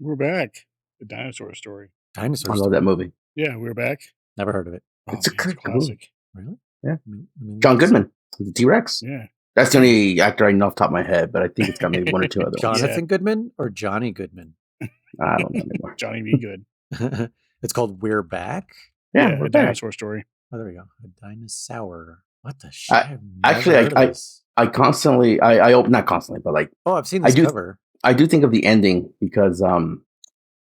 We're back. The dinosaur story. Dinosaur I love story. that movie. Yeah, we're back. Never heard of it. Oh, It's a man, good movie. classic. Really? Yeah. Let me John look this up. Goodman, the T-Rex. Yeah. That's the only actor I know off the top of my head, but I think it's got maybe one or two other ones. Jonathan Goodman or Johnny Goodman? I don't know anymore. Johnny B. Good. It's called We're Back. Yeah, we're a back. dinosaur story. Oh, there we go. A dinosaur. What the shit? I constantly, I not constantly, but like, I've seen this cover. I do think of the ending because, well,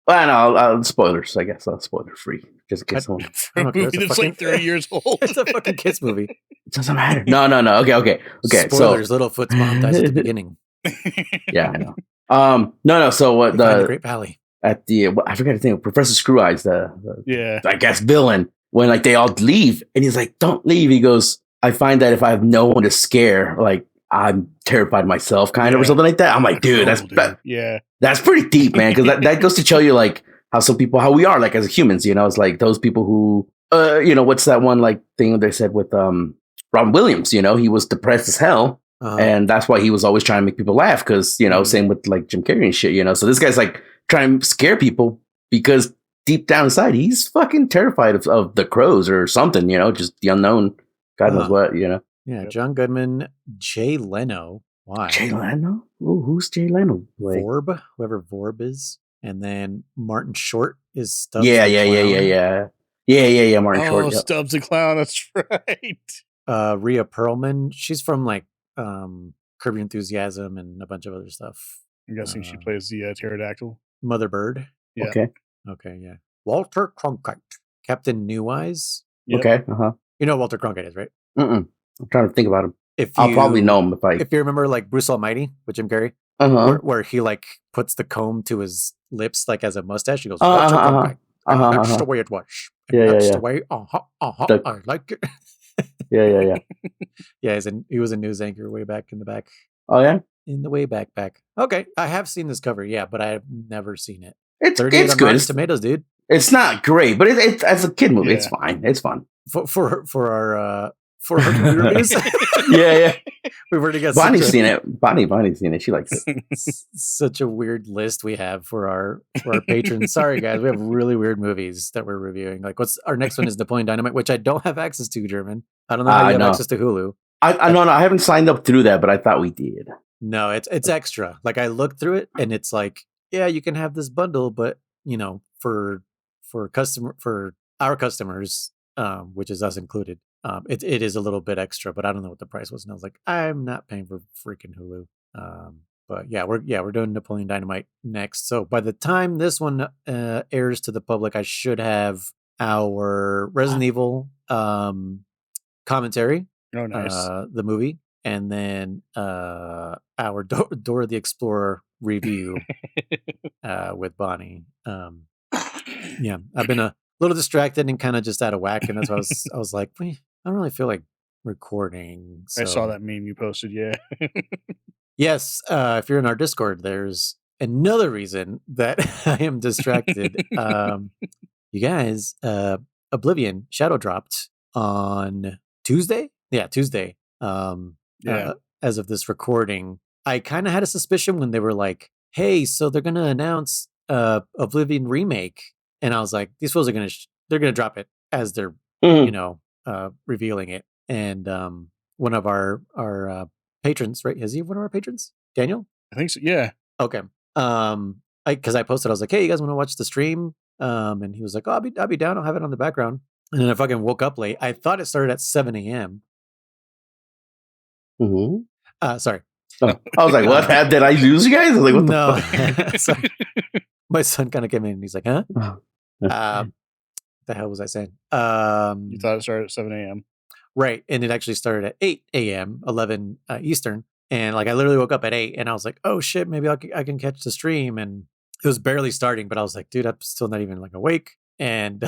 no, spoilers, I guess. Spoiler free. Just in case someone. For a movie that's like 30 years old. It's a fucking kids movie. It doesn't matter. No. Okay. Spoilers, Littlefoot's mom dies at the beginning. Yeah, I know. No. So what the Great Valley at the I forgot to think of Professor Screw Eyes, the I guess villain, when like they all leave and he's like, "Don't leave." He goes, "I find that if I have no one to scare, like I'm terrified myself, kind of, or something like that." I'm like, dude, that's pretty deep, man, because that goes to show you like how we are like as humans, you know. It's like those people who what's that one like thing they said with Robin Williams, you know, he was depressed as hell. And that's why he was always trying to make people laugh, because, you know, same with like Jim Carrey and shit, you know. So this guy's like trying to scare people because deep down inside he's fucking terrified of the crows or something, you know, just the unknown. God knows what, you know. Yeah, John Goodman, Jay Leno. Why? Jay Leno? Ooh, who's Jay Leno? Like, Vorb, whoever Vorb is. And then Martin Short is Stubbs. Yeah. Martin Short. Oh, Stubbs the Clown. That's right. Rhea Perlman. She's from like Curb Your Enthusiasm and a bunch of other stuff. I'm guessing she plays the pterodactyl. Mother Bird. Yeah. Okay, yeah. Walter Cronkite. Captain New Eyes. Yep. Okay, You know what Walter Cronkite is, right? I'm trying to think about him. I'll probably know him if you remember like Bruce Almighty with Jim Carrey, where he like puts the comb to his lips like as a mustache. He goes, Walter Cronkite. That's the way it was. That's the way. I like it. Yeah. Yeah, he was a news anchor way back in the back. Oh yeah, in the way back. Okay, I have seen this cover, yeah, but I have never seen it. It's good. It's tomatoes, dude. It's not great, but it's as a kid movie, it's fine. It's fun for our reviews. Yeah. We've already got Bonnie's seen it. Bonnie's seen it. She likes it. Such a weird list we have for our patrons. Sorry, guys, we have really weird movies that we're reviewing. Like, what's our next one is Napoleon Dynamite, which I don't have access to, German. I don't know how you have access to Hulu. I no, I haven't signed up through that, but I thought we did. No, it's extra. Like I looked through it, and it's like, yeah, you can have this bundle, but you know, for our customers, which is us included. It is a little bit extra, but I don't know what the price was. And I was like, I'm not paying for freaking Hulu. But yeah, we're doing Napoleon Dynamite next. So by the time this one airs to the public, I should have our Resident Evil commentary. Oh, nice. The movie, and then our Dora the Explorer review with Bonnie. Yeah, I've been a little distracted and kind of just out of whack, and that's why I was like, I don't really feel like recording. So. I saw that meme you posted. Yeah. Yes, if you're in our Discord, there's another reason that I am distracted. You guys, Oblivion Shadow dropped on Tuesday. Yeah, Tuesday. As of this recording, I kind of had a suspicion when they were like, "Hey, so they're gonna announce Oblivion remake," and I was like, "These fools are they're gonna drop it as they're revealing it." And one of our patrons, right? Is he one of our patrons? Daniel? I think so. Yeah. Okay. Because I posted, I was like, "Hey, you guys want to watch the stream?" And he was like, "Oh, I'll be down. I'll have it on the background." And then I fucking woke up late. I thought it started at 7 a.m. Mm-hmm. Sorry. Oh, I was like, "What? Did I lose you guys?" I was like, "What the fuck?" Sorry. My son kind of came in and he's like, "Huh?" The hell was I saying? You thought it started at 7 a.m. Right. And it actually started at 8 a.m., 11 Eastern. And like I literally woke up at 8 and I was like, "Oh shit, maybe I can catch the stream." And it was barely starting, but I was like, "Dude, I'm still not even like awake." And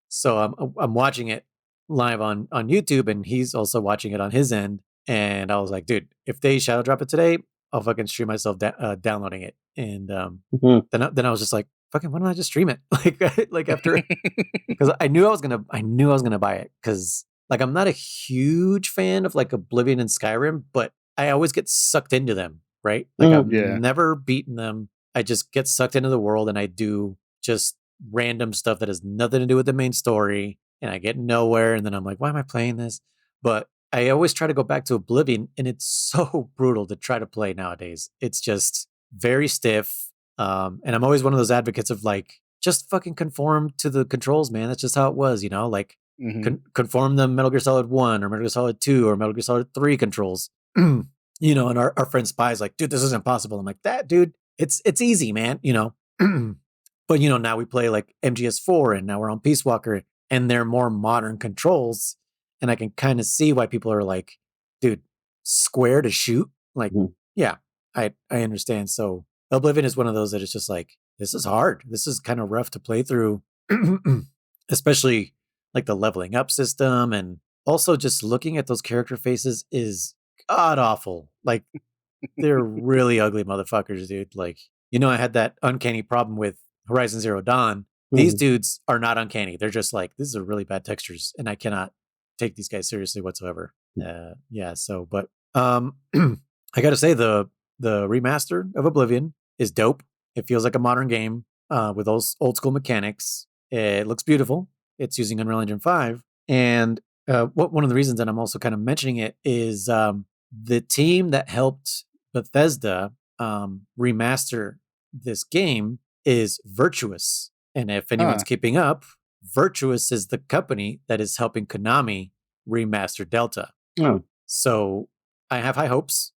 so I'm watching it live on YouTube, and he's also watching it on his end. And I was like, "Dude, if they shadow drop it today, I'll fucking stream myself downloading it." And then I was just like, "Fucking, why don't I just stream it?" like after, because I knew I was gonna buy it, because like I'm not a huge fan of like Oblivion and Skyrim, but I always get sucked into them, right? Like I've never beaten them. I just get sucked into the world and I do just random stuff that has nothing to do with the main story, and I get nowhere, and then I'm like, why am I playing this? But I always try to go back to Oblivion, and it's so brutal to try to play nowadays. It's just very stiff. And I'm always one of those advocates of like, just fucking conform to the controls, man. That's just how it was, you know, like conform the Metal Gear Solid 1 or Metal Gear Solid 2 or Metal Gear Solid 3 controls. You know, and our friend Spy's like, dude, this is impossible. I'm like, that dude, it's easy, man, you know. But you know, now we play like MGS4 and now we're on Peace Walker and they're more modern controls. And I can kind of see why people are like, dude, square to shoot? Like, yeah, I understand. So Oblivion is one of those that it's just like, this is hard. This is kind of rough to play through, especially like the leveling up system. And also just looking at those character faces is god awful. Like, they're really ugly motherfuckers, dude. Like, you know, I had that uncanny problem with Horizon Zero Dawn. These dudes are not uncanny. They're just like, these are really bad textures, and I cannot take these guys seriously whatsoever. Yeah. So, but I got to say the remaster of Oblivion is dope. It feels like a modern game with those old school mechanics. It looks beautiful. It's using Unreal Engine 5, and one of the reasons that I'm also kind of mentioning it is the team that helped Bethesda remaster this game is Virtuous. And if anyone's keeping up, Virtuous is the company that is helping Konami remaster Delta. So I have high hopes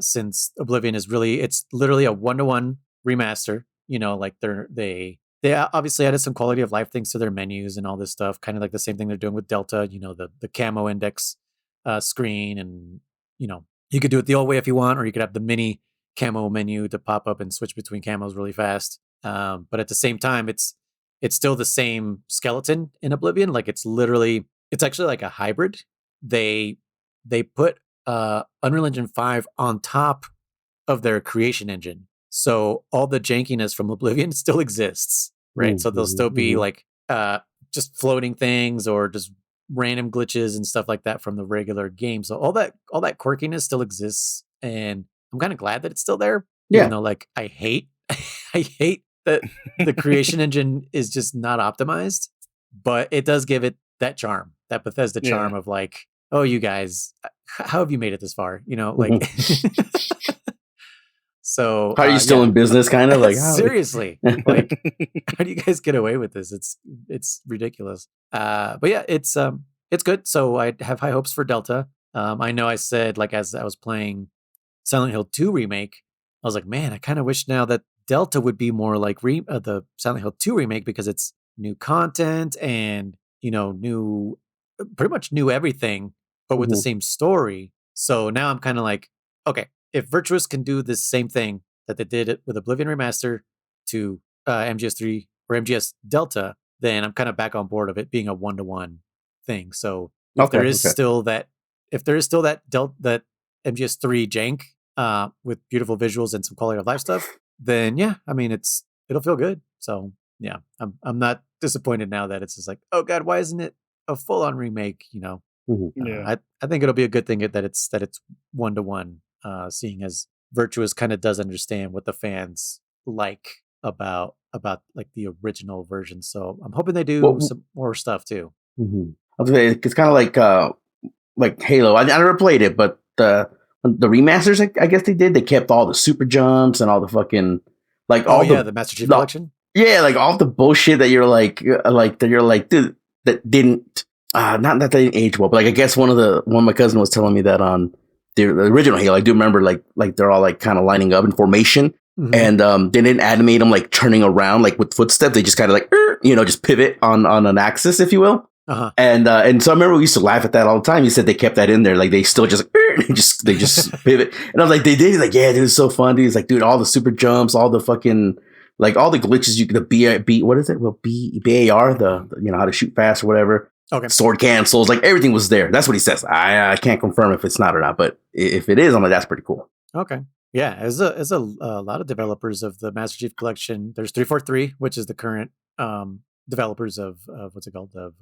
since Oblivion is it's literally a 1-to-1 remaster. You know, like they obviously added some quality of life things to their menus and all this stuff, kind of like the same thing they're doing with Delta, you know, the camo index screen, and you know, you could do it the old way if you want, or you could have the mini camo menu to pop up and switch between camos really fast. But at the same time, it's still the same skeleton in Oblivion. Like it's actually like a hybrid. They put Unreal Engine 5 on top of their creation engine. So all the jankiness from Oblivion still exists, right? So there'll still be like just floating things or just random glitches and stuff like that from the regular game. So all that quirkiness still exists, and I'm kind of glad that it's still there. Yeah. Even though like I hate that the creation engine is just not optimized, but it does give it that charm, that Bethesda charm of like, oh, you guys, how have you made it this far? You know, like. So how are you still in business? Kind of like seriously, like how do you guys get away with this? It's ridiculous. But yeah, it's good. So I have high hopes for Delta. I know I said, like, as I was playing Silent Hill 2 remake, I was like, man, I kind of wish now that Delta would be more like the Silent Hill 2 remake, because it's new content and, you know, pretty much new everything, but with the same story. So now I'm kind of like, okay, if Virtuous can do this same thing that they did with Oblivion Remaster to MGS3 or MGS Delta, then I'm kind of back on board of it being a 1-to-1 thing. So if there is still that MGS3 jank with beautiful visuals and some quality of life stuff, then yeah, I mean it'll feel good. So yeah, I'm not disappointed now that it's just like, oh god, why isn't it a full-on remake? You know, I think it'll be a good thing that it's 1-to-1. Seeing as Virtuous kind of does understand what the fans like about like the original version. So I'm hoping they do some more stuff too. It's kind of like Halo. I never played it, but the remasters, I guess they kept all the super jumps and all the fucking like the Master Chief Collection. Yeah, like all the bullshit that you're like dude, that didn't not that they didn't age well, but like I guess one of my cousin was telling me that on the original Halo, I do remember like they're all like kind of lining up in formation, and they didn't animate them like turning around like with footsteps. They just kind of like just pivot on an axis, if you will. And so I remember we used to laugh at that all the time. He said they kept that in there, like they still just they just pivot. And I was like, they did. He's like, yeah, dude, it's so fun. Dude. He's like, dude, all the super jumps, all the fucking like all the glitches what is it? Well, BAR, the how to shoot fast or whatever. Okay. Sword cancels, like everything was there. That's what he says. I can't confirm if it's not or not, but if it is, I'm like, that's pretty cool. Okay. Yeah, as a lot of developers of the Master Chief Collection, there's 343, which is the current developers of what's it called, of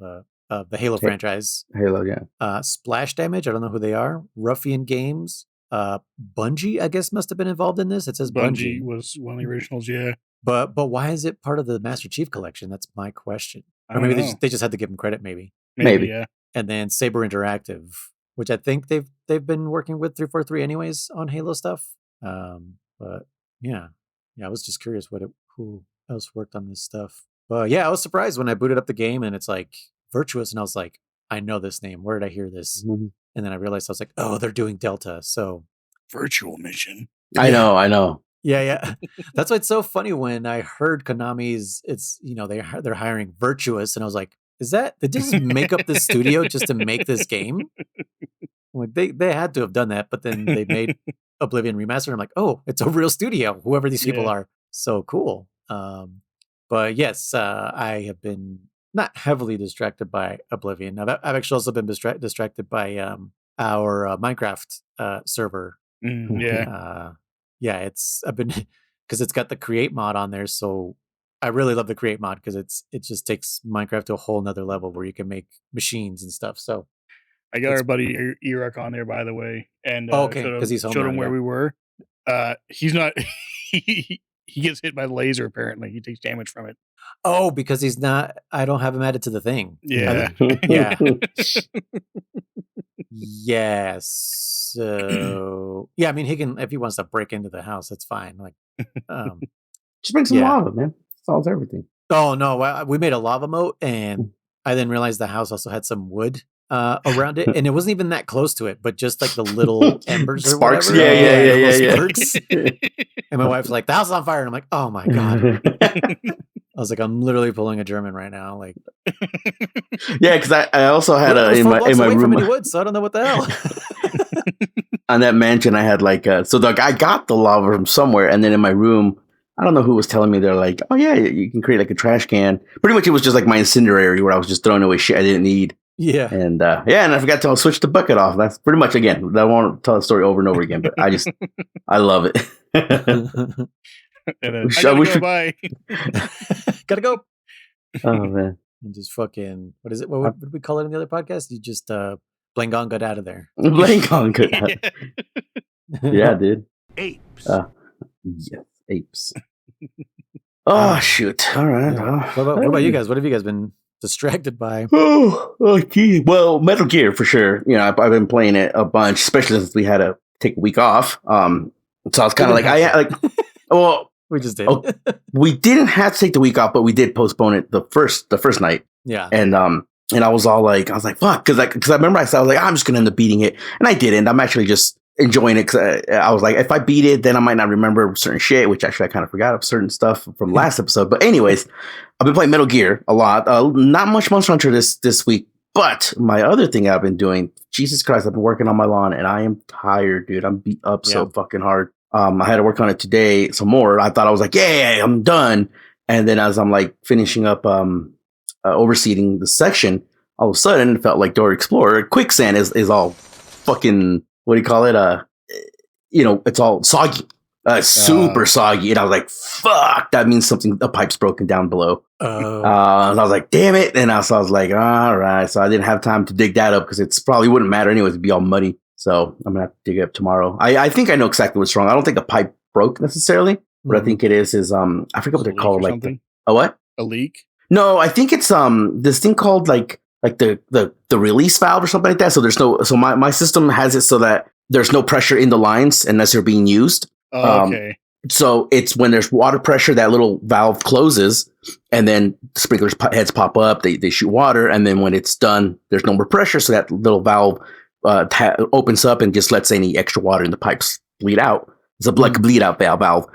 the Halo franchise. Halo, yeah. Splash Damage, I don't know who they are. Ruffian Games, Bungie, I guess, must have been involved in this. It says Bungie Bungie. was one of the originals, yeah. But why is it part of the Master Chief collection? That's my question. I Or don't maybe know. they just had to give him credit, maybe. Maybe. Yeah. And then Saber Interactive, which I think they've been working with 343 anyways on Halo stuff. But yeah, I was just curious who else worked on this stuff. But yeah, I was surprised when I booted up the game and it's like Virtuous, and I was like, I know this name. Where did I hear this? Mm-hmm. And then I realized I was like, oh, they're doing Delta. So Virtual Mission. I know. Yeah. That's why it's so funny when I heard Konami's. It's they're hiring Virtuous, and I was like, did they just make up this studio just to make this game? Like they had to have done that, but then they made Oblivion Remastered. I'm like, oh, it's a real studio. Whoever these people are, so cool. But yes, I have been not heavily distracted by Oblivion. I've actually also been distracted by our Minecraft server. Yeah. I've been because it's got the create mod on there, so I really love the create mod because it just takes Minecraft to a whole nother level where you can make machines and stuff. So I got our buddy Iraq on there, by the way, and okay, because he's home showed now, him where we were. He's not. He gets hit by the laser. Apparently, he takes damage from it. Oh, because he's not. I don't have him added to the thing. Yeah. Yeah. Yes. So yeah, I mean, he can if he wants to break into the house, that's fine. Like, just bring some lava, man. Solves everything. Oh no, we made a lava moat, and I then realized the house also had some wood around it, and it wasn't even that close to it, but just like the little embers or sparks. Whatever. Yeah. Sparks. And my wife's like, "The house is on fire," and I'm like, "Oh my god." I was like, I'm literally pulling a German right now. Like, yeah, because I also had in my room. From any wood, so I don't know what the hell. On that mansion, I had like so the I got the lava from somewhere, and then in my room, I don't know who was telling me they're like, oh yeah, you can create like a trash can. Pretty much, it was just like my incendiary where I was just throwing away shit I didn't need. Yeah, and I forgot to switch the bucket off. That's pretty much again. I won't tell the story over and over again, but I love it. And then, bye. Gotta go. Oh man. And just fucking what is it? What did we call it in the other podcast? You just Blangon got out of there. Blangon got out. Yeah, dude. Apes. Yes, apes. Oh shoot. All right. Yeah. What about you guys? What have you guys been distracted by? Oh gee. Well, Metal Gear for sure. You know, I've been playing it a bunch, especially since we had to take a week off. So I was kind of like, well, we just did. We didn't have to take the week off, but we did postpone it the first night. Yeah. And I was like, fuck, because I remember I was like, I'm just gonna end up beating it, and I didn't. I'm actually just enjoying it because I was like, if I beat it, then I might not remember certain shit, which actually I kind of forgot of certain stuff from last episode. But anyways, I've been playing Metal Gear a lot. Not much Monster Hunter this week, but my other thing I've been doing, Jesus Christ, I've been working on my lawn, and I am tired, dude. I'm beat up so fucking hard. I had to work on it today some more. I thought I was like, yeah, I'm done. And then as I'm like finishing up overseeing the section, all of a sudden it felt like Dora Explorer. Quicksand is all fucking, what do you call it? It's all soggy, super soggy. And I was like, fuck, that means a pipe's broken down below. And I was like, damn it. And I was like, all right. So I didn't have time to dig that up because it's probably wouldn't matter anyways. It'd be all muddy. So I'm going to have to dig it up tomorrow. I think I know exactly what's wrong. I don't think a pipe broke necessarily. What I think it is I forget what they're called. Like a what? A leak? No, I think it's this thing called like the release valve or something like that. So there's my system has it so that there's no pressure in the lines unless they're being used. Okay. So it's when there's water pressure, that little valve closes, and then the sprinklers heads pop up. They shoot water, and then when it's done, there's no more pressure. So that little valve opens up and just lets any extra water in the pipes bleed out. It's a bleed out valve.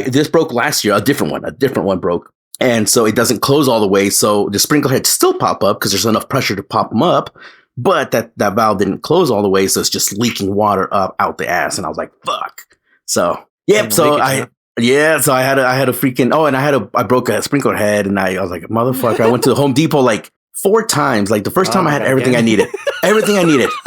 This broke last year. A different one broke. And so it doesn't close all the way. So the sprinkler heads still pop up because there's enough pressure to pop them up. But that valve didn't close all the way. So it's just leaking water up out the ass. And I was like, fuck. So, yep. So I had a freaking, and I broke a sprinkler head, and I was like, motherfucker. I went to the Home Depot like 4 times. Like the first time I had everything I needed. I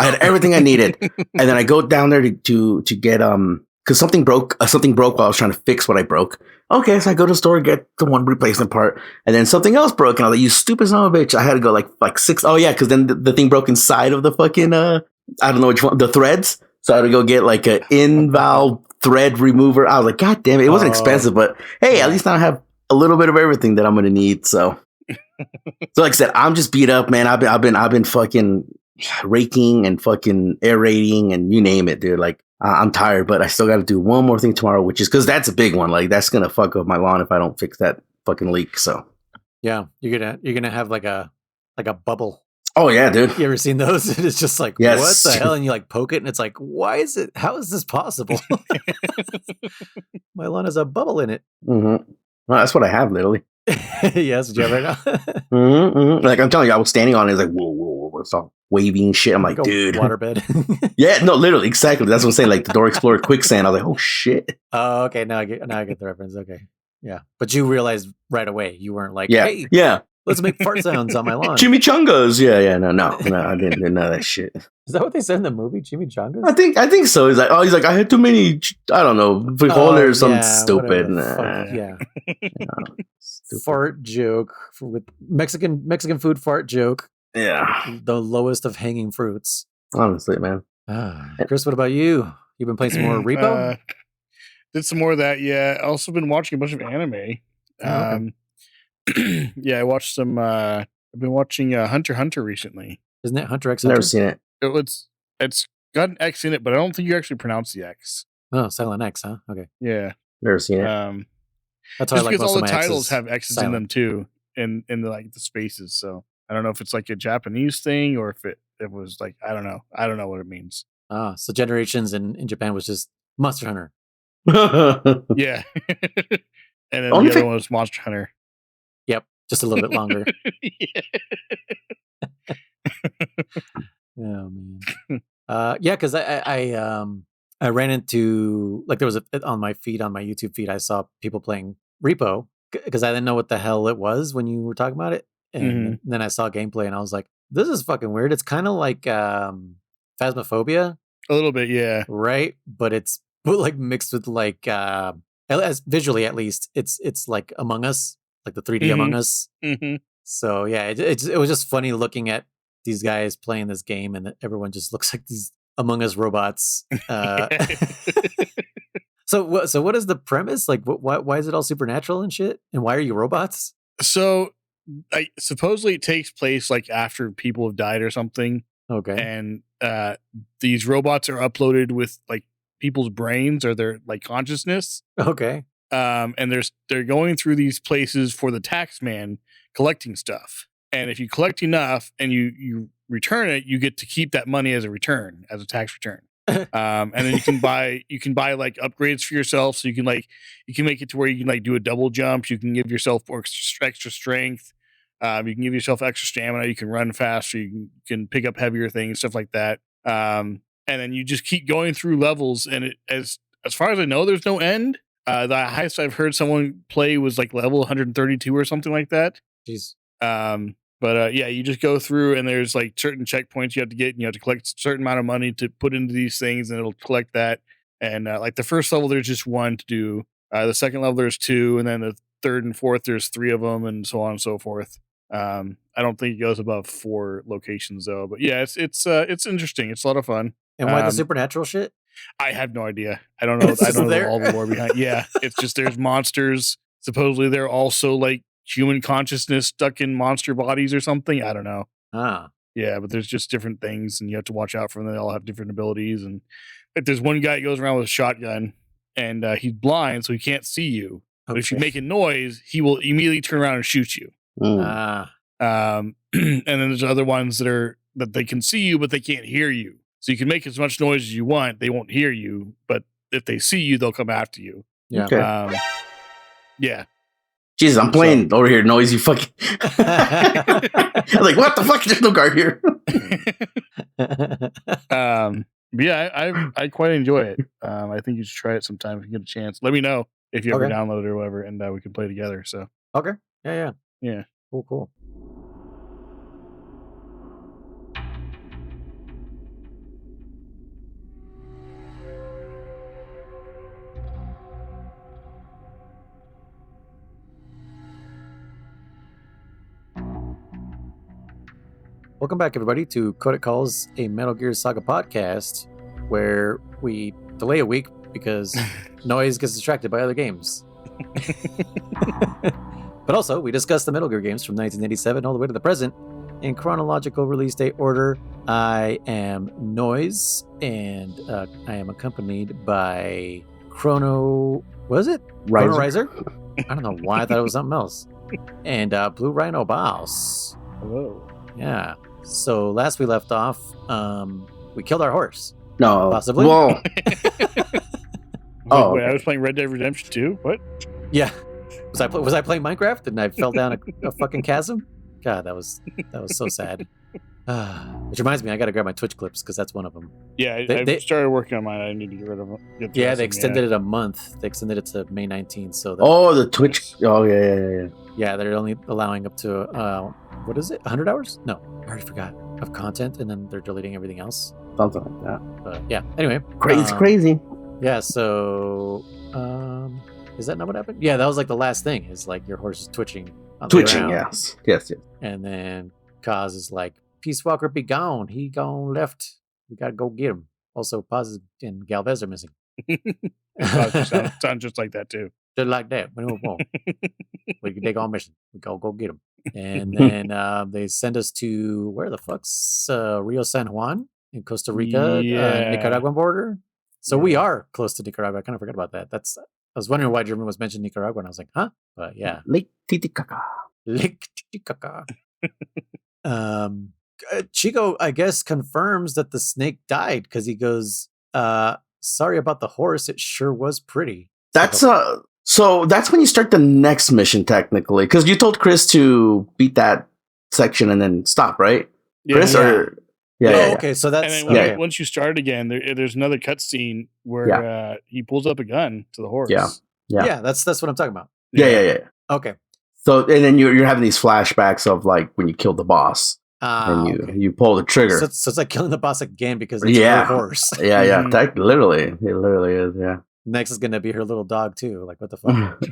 had everything I needed. And then I go down there to get, because something broke while I was trying to fix what I broke. Okay, so I go to the store, get the one replacement part, and then something else broke, and I was like, you stupid son of a bitch. I had to go like 6. Oh yeah, because then the thing broke inside of the fucking, I don't know which one, the threads. So I had to go get like an inval thread remover. I was like, God damn it. It wasn't expensive, but hey, at least now I have a little bit of everything that I'm going to need. So like I said, I'm just beat up, man. I've been fucking raking and fucking aerating and you name it, dude. Like I'm tired, but I still got to do one more thing tomorrow, which is because that's a big one. Like that's going to fuck up my lawn if I don't fix that fucking leak. So yeah, you're gonna have like a bubble. Oh yeah, dude. You ever seen those? It's just like, yes. What the hell? And you like poke it and it's like, how is this possible? My lawn has a bubble in it. Mm-hmm. Well, that's what I have, literally. Yes, what you have right now. Like I'm telling you, I was standing on it. It's like whoa, it's all wavy and shit. I'm like, dude, waterbed. Yeah, no, literally, exactly. That's what I'm saying. Like the Door Explorer quicksand. I was like, oh shit. Oh, okay. Now I get the reference. Okay, yeah. But you realized right away. You weren't like, yeah, hey, yeah. Let's make fart sounds on my lawn. Chimichangas. Yeah. No. I didn't know that shit. Is that what they said in the movie? Chimichangas? I think so. He's like, I had too many. I don't know, frijoles or something stupid. Yeah. Fart joke with Mexican food fart joke. Yeah. The lowest of hanging fruits. Honestly, man. Chris, what about you? You've been playing some more Repo? Did some more of that. Yeah. Also been watching a bunch of anime. Okay. Yeah, I watched some. I've been watching Hunter x Hunter recently. Isn't it Hunter x Hunter? Hunter? Never seen it. It's got an X in it, but I don't think you actually pronounce the X. Oh, silent X, huh? Okay. Yeah. Never seen it. That's why just I like because most all of the my titles have X's silent. in them too, in the like the spaces. So I don't know if it's like a Japanese thing or if it was like I don't know what it means. So Generations in Japan was just Monster Hunter. Yeah. And then the other one was Monster Hunter. Yep, just a little bit longer. Oh man. Yeah, because I ran into like there was on my YouTube feed I saw people playing Repo because I didn't know what the hell it was when you were talking about it, and then I saw gameplay and I was like, this is fucking weird. It's kind of like Phasmophobia, a little bit, yeah, right? But it's like mixed with like as visually at least it's like Among Us, like the 3D Among Us. So yeah, it was just funny looking at these guys playing this game and everyone just looks like these Among Us robots. So what is the premise? Like, why is it all supernatural and shit? And why are you robots? So supposedly it takes place like after people have died or something. Okay. And these robots are uploaded with like people's brains or their like consciousness. Okay. And they're going through these places for the tax man collecting stuff. And if you collect enough and you return it, you get to keep that money as a return, as a tax return. And then you can buy like upgrades for yourself. So you can make it to where you can like do a double jump. You can give yourself extra strength. You can give yourself extra stamina. You can run faster. You can pick up heavier things, stuff like that. And then you just keep going through levels. And as far as I know, there's no end. The highest I've heard someone play was like level 132 or something like that. Jeez. But yeah, you just go through and there's like certain checkpoints you have to get and you have to collect a certain amount of money to put into these things and it'll collect that. And like the first level, there's just one to do. The second level, there's two. And then the third and fourth, there's three of them and so on and so forth. I don't think it goes above 4 locations though, but yeah, it's interesting. It's a lot of fun. And why the supernatural shit? I have no idea. I don't know. I don't know all the lore behind. Yeah, it's just there's monsters. Supposedly they're also like human consciousness stuck in monster bodies or something. I don't know. Yeah, but there's just different things, and you have to watch out for them. They all have different abilities, and like there's one guy that goes around with a shotgun, and he's blind, so he can't see you. But if you make a noise, he will immediately turn around and shoot you. And then there's other ones that they can see you, but they can't hear you. So you can make as much noise as you want. They won't hear you, but if they see you, they'll come after you. Yeah. Okay. Yeah. Jesus, I'm playing over here, noisy fucking. I'm like, what the fuck? There's no guard here. Yeah, I quite enjoy it. I think you should try it sometime if you get a chance. Let me know if you ever download it or whatever, and we can play together. So okay, yeah. Cool. Welcome back, everybody, to Codec Calls, a Metal Gear Saga podcast, where we delay a week because Noise gets distracted by other games. But also, we discuss the Metal Gear games from 1987 all the way to the present in chronological release date order. I am Noise, and I am accompanied by Chrono... Was it? Chrono Riser? I don't know why I thought it was something else. And Blue Rhino Boss. Hello. Yeah. So last we left off, we killed our horse. No. Possibly. Whoa. Wait, I was playing Red Dead Redemption 2? What? Yeah. Was I playing Minecraft and I fell down a fucking chasm? God, that was so sad. Which reminds me, I got to grab my Twitch clips because that's one of them. Yeah, I started working on mine. I need to get rid of them. They extended it a month. They extended it to May 19th. So the Twitch. Oh, yeah. Yeah, they're only allowing up to, what is it, 100 hours? No, I already forgot, of content, and then they're deleting everything else. Something like that. But yeah, anyway. Crazy. Yeah, so, is that not what happened? Yeah, that was like the last thing, is like your horse is twitching. Twitching, yes. And then Kaz is like, Peace Walker be gone. He gone left. We gotta go get him. Also, Paz and Galvez are missing. Sounds just like that too. Just like that. We can take on mission. We go get him. And then they send us to where the fuck's Rio San Juan in Costa Rica, Nicaraguan border. So we are close to Nicaragua. I kind of forgot about that. I was wondering why German was mentioned Nicaragua, and I was like, huh? But yeah, Lake Titicaca. Chico, I guess, confirms that the snake died because he goes, sorry about the horse. It sure was pretty. So that's when you start the next mission, technically, because you told Chris to beat that section and then stop, right? Yeah, Chris, okay, so that's and then once you start again, there's another cutscene where he pulls up a gun to the horse. Yeah. That's what I'm talking about. Yeah. Okay. So and then you're having these flashbacks of like when you killed the boss. And you pull the trigger. So it's like killing the boss again because it's her horse. Yeah. It literally is. Yeah. Next is gonna be her little dog too. Like what the fuck?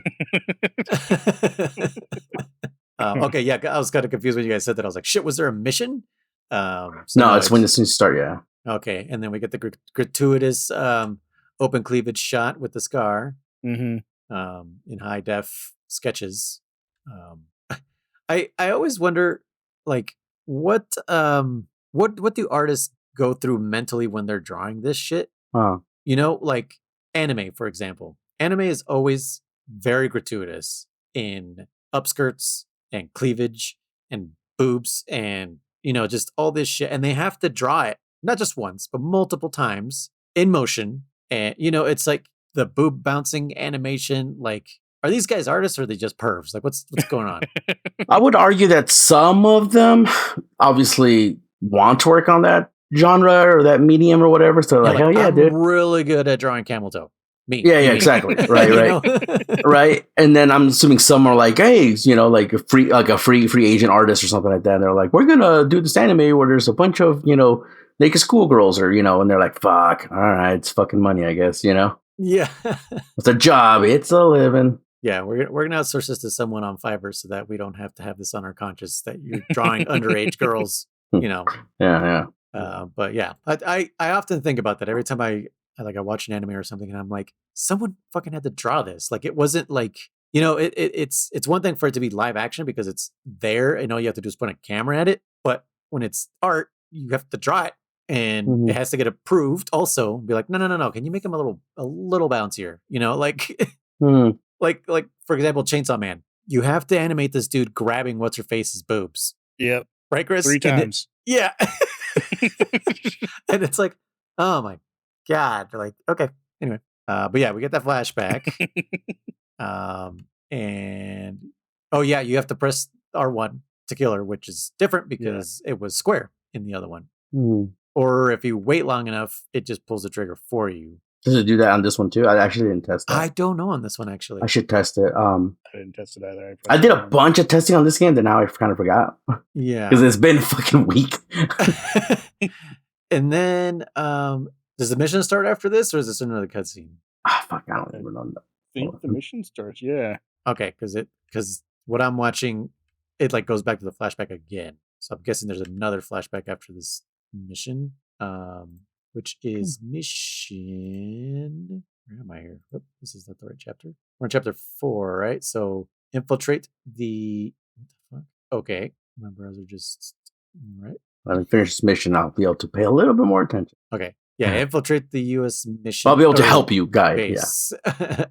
Okay, yeah. I was kind of confused when you guys said that. I was like, shit. Was there a mission? No, it's when the scene start. Yeah. Okay, and then we get the gratuitous open cleavage shot with the scar in high def sketches. I always wonder, like, what do artists go through mentally when they're drawing this shit? You know, like anime, for example. Anime is always very gratuitous in upskirts and cleavage and boobs and, you know, just all this shit. And they have to draw it, not just once, but multiple times in motion. And, you know, it's like the boob bouncing animation. Like, are these guys artists or are they just pervs? Like, what's going on? I would argue that some of them obviously want to work on that genre or that medium or whatever. So like, hell yeah, I'm dude. really good at drawing camel toe. Me. Yeah, exactly. Right. Right. And then I'm assuming some are like, hey, you know, like a free agent artist or something like that. And they're like, we're gonna do this anime where there's a bunch of, you know, naked schoolgirls or, you know, and they're like, fuck, all right, it's fucking money, I guess, you know? Yeah. It's a job, it's a living. Yeah, we're gonna outsource this to someone on Fiverr so that we don't have to have this on our conscience that you're drawing underage girls, you know. Yeah. But yeah, I often think about that every time I watch an anime or something, and I'm like, someone fucking had to draw this. Like, it wasn't like, you know, it's one thing for it to be live action because it's there and all you have to do is point a camera at it. But when it's art, you have to draw it, and it has to get approved. Also, be like, no, can you make him a little bouncier? You know, like. Like for example, Chainsaw Man. You have to animate this dude grabbing what's her face's boobs. Yep. Right, Chris? 3 times. Yeah. And it's like, oh my God. They're like, okay. Anyway. But yeah, we get that flashback. And oh yeah, you have to press R1 to kill her, which is different because it was square in the other one. Or if you wait long enough, it just pulls the trigger for you. Does it do that on this one too? I actually didn't test that. I don't know on this one, actually. I should test it. I didn't test it either. I did a bunch of testing on this game that now I kind of forgot. Yeah. Because it's been a fucking week. And then, does the mission start after this, or is this another cutscene? Fuck, I don't even know. I think the mission starts, yeah. Okay, because what I'm watching, it like goes back to the flashback again. So I'm guessing there's another flashback after this mission. which is mission. Where am I here? Oh, this is not the right chapter. We're in chapter 4, right? So infiltrate the. What the fuck? Okay, my browser just. All right. When I finish this mission, I'll be able to pay a little bit more attention. Okay. Yeah, infiltrate the U.S. mission. I'll be able to help you, guy. Base.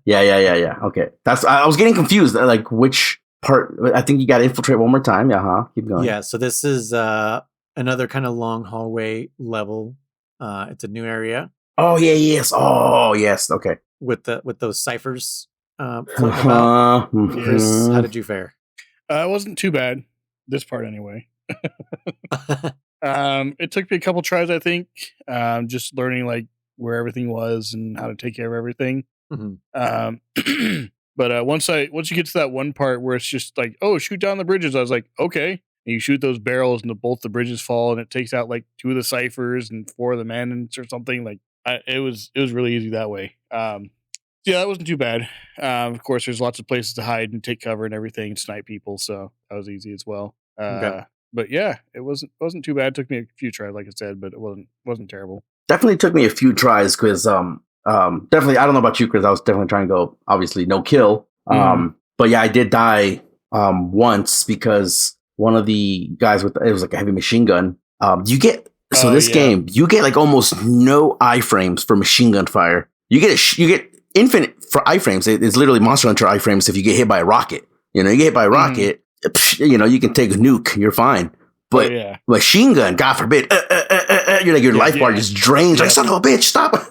Yeah. Okay, I was getting confused. Like which part? I think you got to infiltrate one more time. Yeah, keep going. Yeah. So this is another kind of long hallway level. It's a new area. Oh yeah, yes. Oh yes. Okay. With those ciphers floating about. Chris, how did you fare? It wasn't too bad. This part anyway. It took me a couple tries, I think. Just learning like where everything was and how to take care of everything. Mm-hmm. But once you get to that one part where it's just like, oh, shoot down the bridges, I was like, okay. And you shoot those barrels and both the bridges fall, and it takes out like 2 of the ciphers and 4 of the mandants or something. Like it was really easy that way. Yeah, that wasn't too bad. Of course, there's lots of places to hide and take cover and everything, and snipe people, so that was easy as well. Okay. But yeah, it wasn't too bad. It took me a few tries, like I said, but it wasn't terrible. Definitely took me a few tries because definitely I don't know about you, Chris. I was definitely trying to go obviously no kill. But yeah, I did die once because one of the guys it was like a heavy machine gun. You get game you get like almost no iframes for machine gun fire. You get infinite for iframes. It's literally Monster Hunter iframes if you get hit by a rocket. You get hit by a rocket. You can take a nuke, you're fine. But machine gun, God forbid, you're like your life bar just drains. Like, son of a bitch, stop.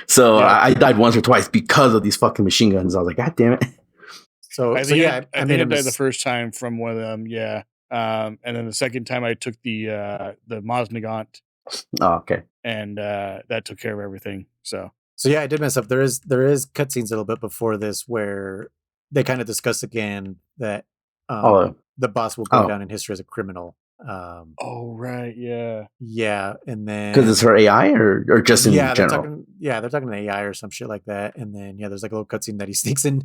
So I died once or twice because of these fucking machine guns. I was like, God damn it. I think I died the first time from one of them. Yeah. And then the second time I took the Mosnagant. Oh, okay. And that took care of everything. So yeah, I did mess up. There is cutscenes a little bit before this where they kind of discuss again that the boss will go down in history as a criminal. Right, yeah, and then because it's her AI or just in general. They're talking to AI or some shit like that. And then there's like a little cutscene that he sneaks in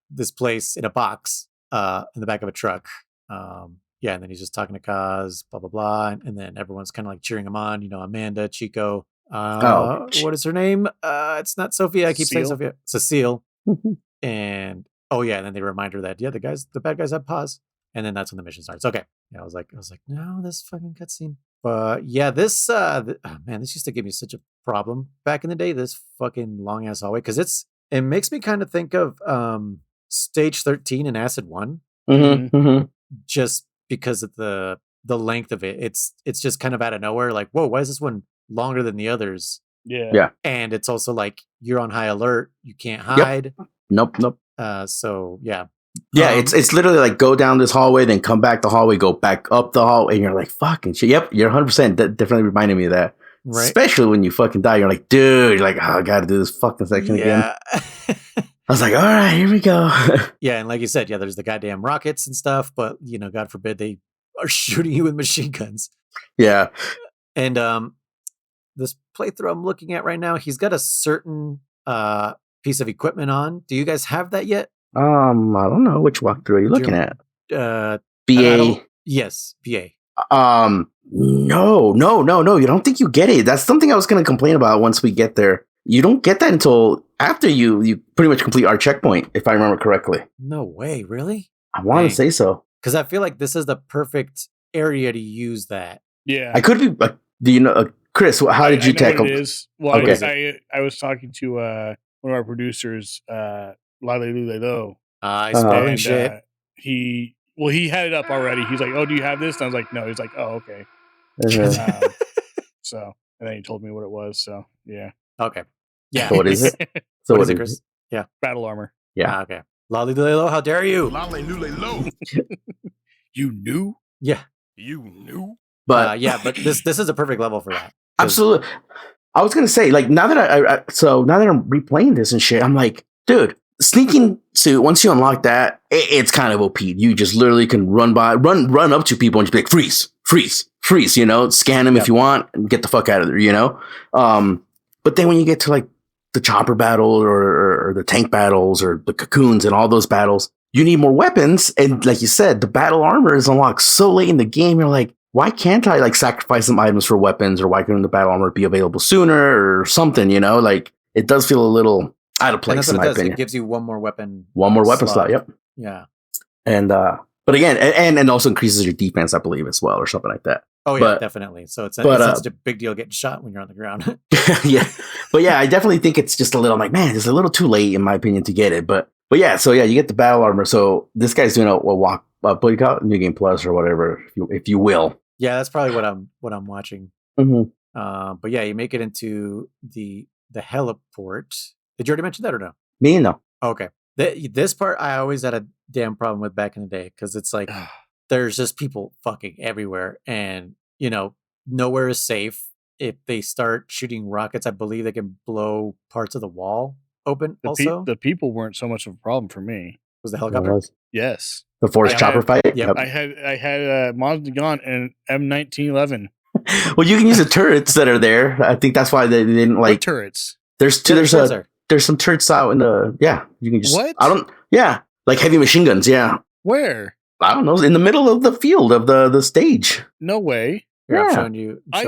this place in a box in the back of a truck. And then he's just talking to Kaz, blah blah blah, and then everyone's kind of like cheering him on. Amanda, Chico. What is her name? It's not Sophia. I keep saying Sophia. Cecile. And and then they remind her that the bad guys have paws, and then that's when the mission starts. Okay, I was like, no, this fucking cutscene. But this this used to give me such a problem back in the day. This fucking long ass hallway, because it makes me kind of think of Stage 13 in Acid 1, just because of the length of it. It's just kind of out of nowhere. Like, whoa, why is this one longer than the others? Yeah. And it's also like you're on high alert. You can't hide. Yep. Nope. So yeah. Yeah, it's literally like go down this hallway, then come back the hallway, go back up the hallway, and you're like, fucking shit. Yep, you're 100%. That definitely reminded me of that. Right. Especially when you fucking die, you're like, dude, you're like, I gotta do this fucking section again. I was like, all right, here we go. Yeah, and like you said, there's the goddamn rockets and stuff, but God forbid they are shooting you with machine guns. Yeah. And this playthrough I'm looking at right now, he's got a certain piece of equipment on. Do you guys have that yet? I don't know. Which walkthrough are you looking at? BA. Yes, BA. No. You don't think you get it. That's something I was going to complain about once we get there. You don't get that until after you pretty much complete our checkpoint, if I remember correctly. No way, really? I want to say so. Because I feel like this is the perfect area to use that. Yeah. I could be, do you know, Chris, how did you tackle it? Is. Well, okay. I was talking to one of our producers, Lale Lulelo. Shit. He had it up already. He's like, oh, do you have this? And I was like, no. He's like, oh, okay. So, and then he told me what it was. So, yeah. Okay. Yeah. So what is it? What is it, Chris? Yeah. Battle armor. Yeah. Okay. Lale Lulelo, how dare you? Lale Lulelo. You knew? Yeah. You knew? But but this is a perfect level for that. Absolutely. I was gonna say, like, now that now that I'm replaying this and shit, I'm like, dude, sneaking suit. Once you unlock that, it's kind of OP. You just literally can run up to people and just be like, freeze. Scan them if you want, and get the fuck out of there. But then when you get to like the chopper battle or the tank battles or the cocoons and all those battles, you need more weapons. And like you said, the battle armor is unlocked so late in the game. You're like, why can't I like sacrifice some items for weapons, or why couldn't the battle armor be available sooner or something? You know, like it does feel a little out of place in my opinion. It gives you one more weapon slot. Yep. Yeah. And but again, and also increases your defense, I believe, as well, or something like that. Oh yeah, definitely. So it's such a big deal getting shot when you're on the ground. Yeah, but yeah, I definitely think it's just a little. I'm like, man, it's a little too late in my opinion to get it. But yeah, so yeah, you get the battle armor. So this guy's doing a walk, what do you call it? New Game Plus or whatever, if you will. Yeah, that's probably what I'm watching. Mm-hmm. But yeah, you make it into the heliport. Did you already mention that or no? Me, no. Okay. This part I always had a damn problem with back in the day because it's like there's just people fucking everywhere, and you know nowhere is safe. If they start shooting rockets, I believe they can blow parts of the wall open. The people weren't so much of a problem for me. Was the helicopter? Yes. The forced chopper fight. Yep. I had Montagon and M1911. Well, you can use the turrets that are there. I think that's why they didn't like what turrets. There's some turrets out in the you can just like heavy machine guns. Yeah. Where? I don't know. In the middle of the field of the stage. No way. Here, I'm showing you. How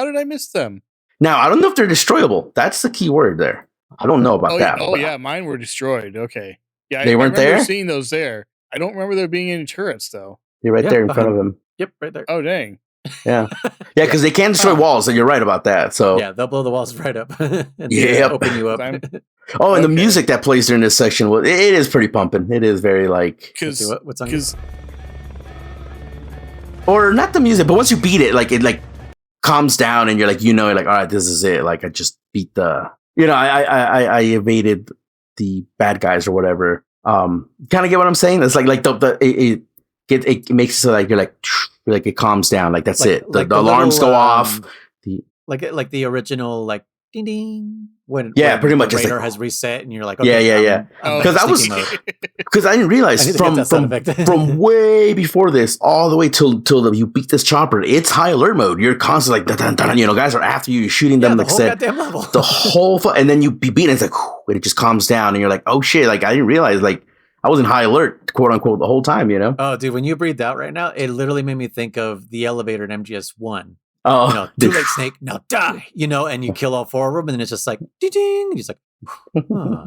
did I miss them? Now I don't know if they're destroyable. That's the key word there. I don't know about that. Oh yeah, mine were destroyed. Okay. Yeah, they weren't there. Seeing those there. I don't remember there being any turrets though. You're right there in front of him. Yep, right there. Oh dang. Yeah, because they can destroy walls, and you're right about that. So yeah, they'll blow the walls right up. And open you up. And the music that plays during this section, it is pretty pumping. It is very like what's on? Or not the music, but once you beat it, like it calms down, and you're like, all right, this is it. Like I just beat the, I evaded the bad guys or whatever. Kind of get what I'm saying? It's like it makes it so like you're like it calms down, like that's it. The alarms go off. Like the original like ding ding when pretty much the radar has reset and you're like okay, because I didn't realize from way before this all the way till you beat this chopper, it's high alert mode. You're constantly like dun, dun, dun, guys are after you, you're shooting them, like the whole goddamn level. The whole and then you beat it, and it's like and it just calms down, and you're like, oh shit, like I didn't realize like I was in high alert, quote unquote, the whole time, Oh, dude, when you breathed out right now, it literally made me think of the elevator in MGS1. Oh, too late, Snake. Now die. And you kill all four of them, and then it's just like ding, ding. And he's like, huh.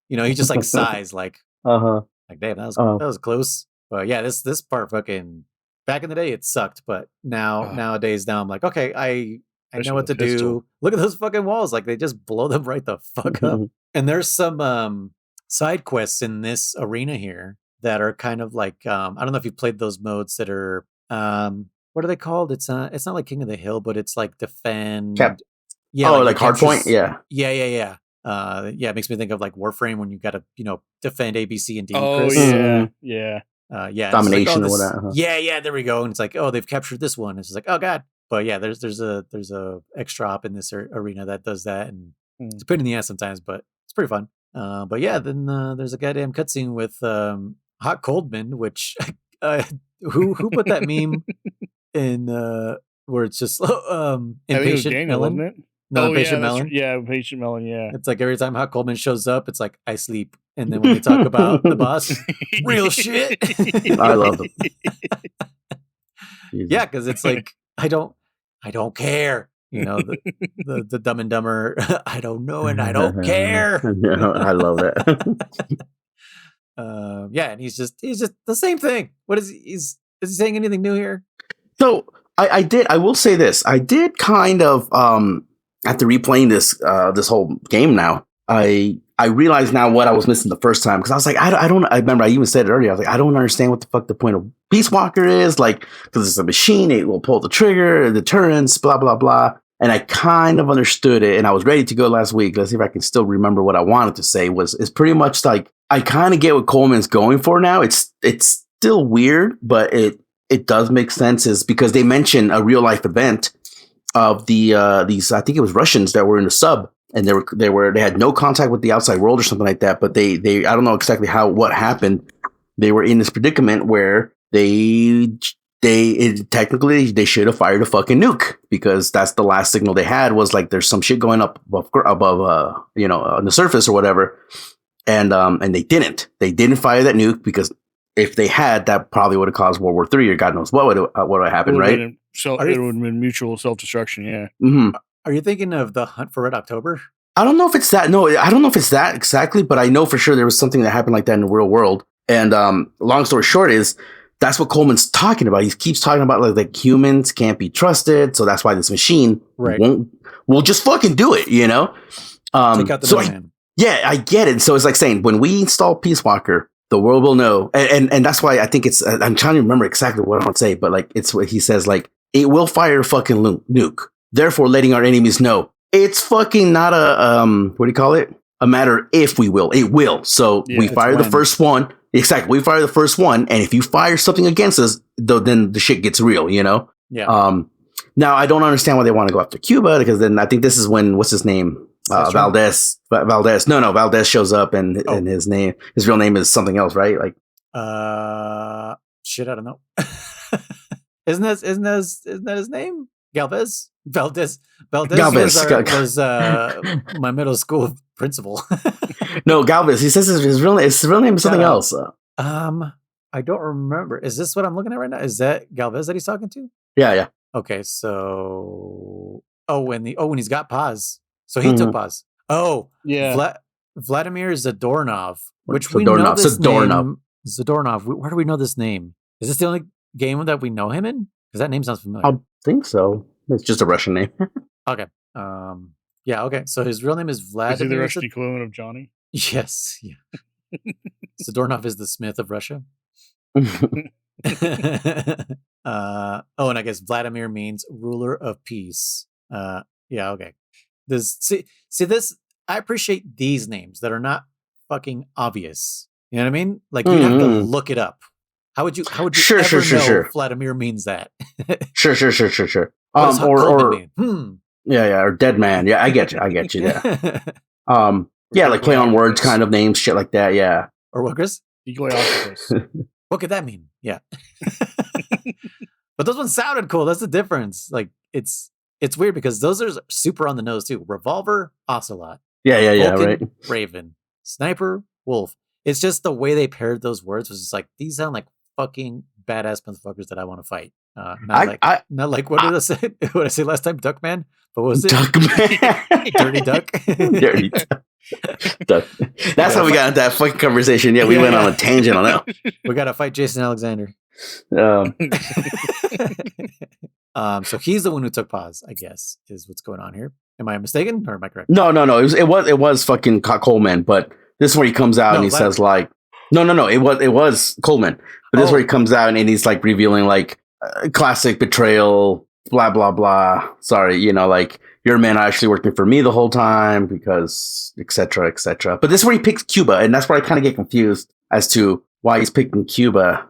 He just like sighs, like, like, damn, that was close. But yeah, this part fucking back in the day it sucked, but nowadays I'm like, okay, I know what to do. Look at those fucking walls, like they just blow them right the fuck up. And there's some side quests in this arena here that are kind of like I don't know if you played those modes that are what are they called? It's not like King of the Hill, but it's like defend. Like Hardpoint. Yeah. It makes me think of like Warframe when you got to defend A, B, C, and D. Oh Chris. yeah. Domination or whatever. Yeah, there we go. And it's like, oh, they've captured this one. It's just like, oh god. But yeah, there's a extra op in this arena that does that, and it's a pain in the ass sometimes, but it's pretty fun. But yeah, then there's a goddamn cutscene with Hot Coldman, which who put that meme in where it's just impatient Daniel, melon, wasn't it? No, impatient melon. Impatient melon. Yeah, it's like every time Hot Coldman shows up, it's like I sleep, and then when they talk about the boss, real shit. I love them. Yeah, because it's like I don't care. The Dumb and Dumber. I don't know, and I don't care. I love it. And he's just the same thing. What is is he saying anything new here? So I will say this. I did kind of after replaying this whole game now, I realize now what I was missing the first time, because I was like, I remember I even said it earlier. I was like, I don't understand what the fuck the point of Peace Walker is, like, because it's a machine, it will pull the trigger, the deterrence, blah blah blah. And I kind of understood it, and I was ready to go last week. Let's see if I can still remember what I wanted to say. It's pretty much like I kind of get what Coleman's going for now. It's still weird, but it does make sense, is because they mention a real life event of these I think it was Russians that were in the sub, and they had no contact with the outside world or something like that. But they I don't know exactly what happened. They were in this predicament where technically they should have fired a fucking nuke, because that's the last signal they had, was like there's some shit going up above on the surface or whatever, and they didn't fire that nuke, because if they had, that probably would have caused World War III or God knows what would have happened, right? So it would have been mutual self-destruction. Yeah. Mm-hmm. Are you thinking of the Hunt for Red October? I don't know if it's that. No, I don't know if it's that exactly, but I know for sure there was something that happened like that in the real world. And long story short is that's what Coleman's talking about. He keeps talking about like humans can't be trusted, so that's why this machine will just fucking do it. You know. Take out the man. Yeah, I get it. So it's like saying when we install Peace Walker, the world will know, and that's why I think it's. I'm trying to remember exactly what I want to say, but like it's what he says. Like it will fire a fucking nuke, therefore letting our enemies know. It's fucking not a what do you call it? A matter if we will. It will. So we fire the first one. Exactly. We fire the first one, and if you fire something against us, then the shit gets real. You know. Yeah. Now I don't understand why they want to go after Cuba, because then I think this is when what's his name? Valdez. No, Valdez shows up, and his real name is something else, right? Like, shit, I don't know. Isn't that his name? Galvez. Valdez was my middle school principal. No, Galvez. He says his real name is something else. I don't remember. Is this what I'm looking at right now? Is that Galvez that he's talking to? Yeah. Okay, so when he's got pause. So he took pause. Oh, yeah. Vladimir Zadornov, which we know this name. Zadornov. Where do we know this name? Is this the only game that we know him in? Because that name sounds familiar. I think so. It's just a Russian name. Okay. Yeah. Okay. So his real name is Vladimir. Is he the Russian equivalent of Johnny? Yes. Yeah. Zadornov is the Smith of Russia. And I guess Vladimir means ruler of peace. Yeah. Okay. See this. I appreciate these names that are not fucking obvious. You know what I mean? Like you have to look it up. How would you ever know Vladimir means that? Sure. Or dead man. Yeah, I get you. Yeah. Like play on words kind of names, shit like that. Yeah. Or what, Chris? Decoy octopus. What could that mean? Yeah. But those ones sounded cool. That's the difference. Like it's weird because those are super on the nose too. Revolver, Ocelot. Yeah, Vulcan, right. Raven, Sniper, Wolf. It's just the way they paired those words was just like, these sound like fucking badass motherfuckers that I want to fight. Not like what did I say? What did I say last time? Duckman? But what was it? Duckman. Dirty Duck. Dirty Duck. That's how we got into that fucking conversation. Yeah, we went on a tangent on that. We got to fight Jason Alexander. So he's the one who took pause, I guess, is what's going on here. Am I mistaken or am I correct? No. It was fucking Coleman, but this is where he comes out and he says like, no. It was Coleman, but this is where he comes out and he's like revealing like classic betrayal, blah blah blah. Sorry, like your man actually working for me the whole time because etc. But this is where he picks Cuba, and that's where I kind of get confused as to why he's picking Cuba.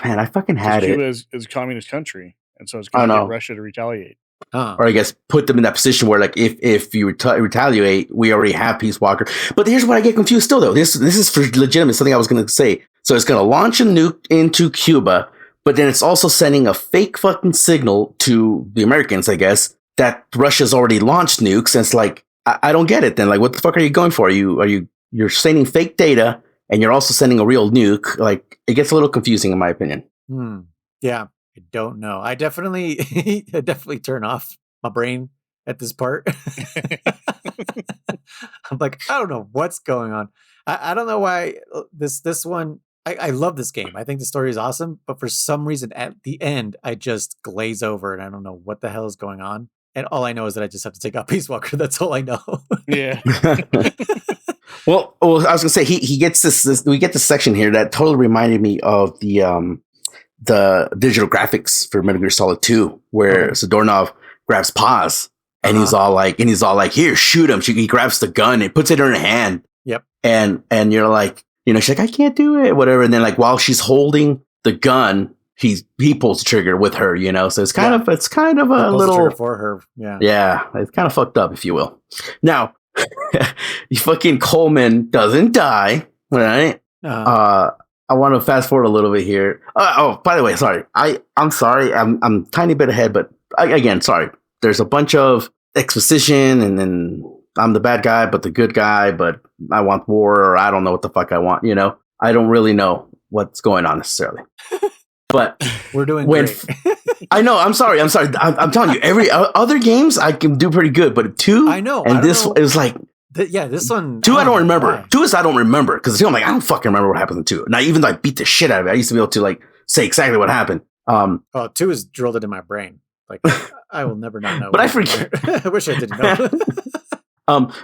Man, I fucking had Cuba is a communist country, and so it's going to get Russia to retaliate. Or I guess put them in that position where, like, if you retaliate, we already have Peace Walker. But here's what I get confused still, though. This is for legitimate, something I was going to say. So it's going to launch a nuke into Cuba, but then it's also sending a fake fucking signal to the Americans, I guess, that Russia's already launched nukes. And it's like, I don't get it then. Like, what the fuck are you going for? You're sending fake data and you're also sending a real nuke. Like, it gets a little confusing in my opinion. Yeah. I don't know. I definitely turn off my brain at this part. I'm like, I don't know what's going on. I don't know why this one. I love this game. I think the story is awesome, but for some reason at the end, I just glaze over and I don't know what the hell is going on. And all I know is that I just have to take out Peace Walker. That's all I know. Yeah. Well, I was gonna say he gets this. We get this section here that totally reminded me of the digital graphics for Metal Gear Solid 2, where Zadornov grabs pause and he's all like, here, shoot him. He grabs the gun and puts it in her hand. Yep. And you're like, she's like, I can't do it, whatever. And then like while she's holding the gun, he pulls the trigger with her, So it's kind of a little for her. Yeah. Yeah. It's kind of fucked up, if you will. Now, fucking Coleman doesn't die, right? I want to fast forward a little bit here. By the way, sorry. I'm sorry. I'm tiny bit ahead, but again, sorry. There's a bunch of exposition, and then I'm the bad guy, but the good guy, but I want war, or I don't know what the fuck I want. I don't really know what's going on necessarily. But we're doing great. I know. I'm sorry. I'm telling you, every other games I can do pretty good, but 2, I know. and this is like, this one. 2 I don't remember. Why. 2 is I don't remember because I'm like I don't fucking remember what happened in 2. And I even like beat the shit out of it. I used to be able to like say exactly what happened. 2 is drilled into my brain. Like I will never not know. But I forget. I wish I didn't know.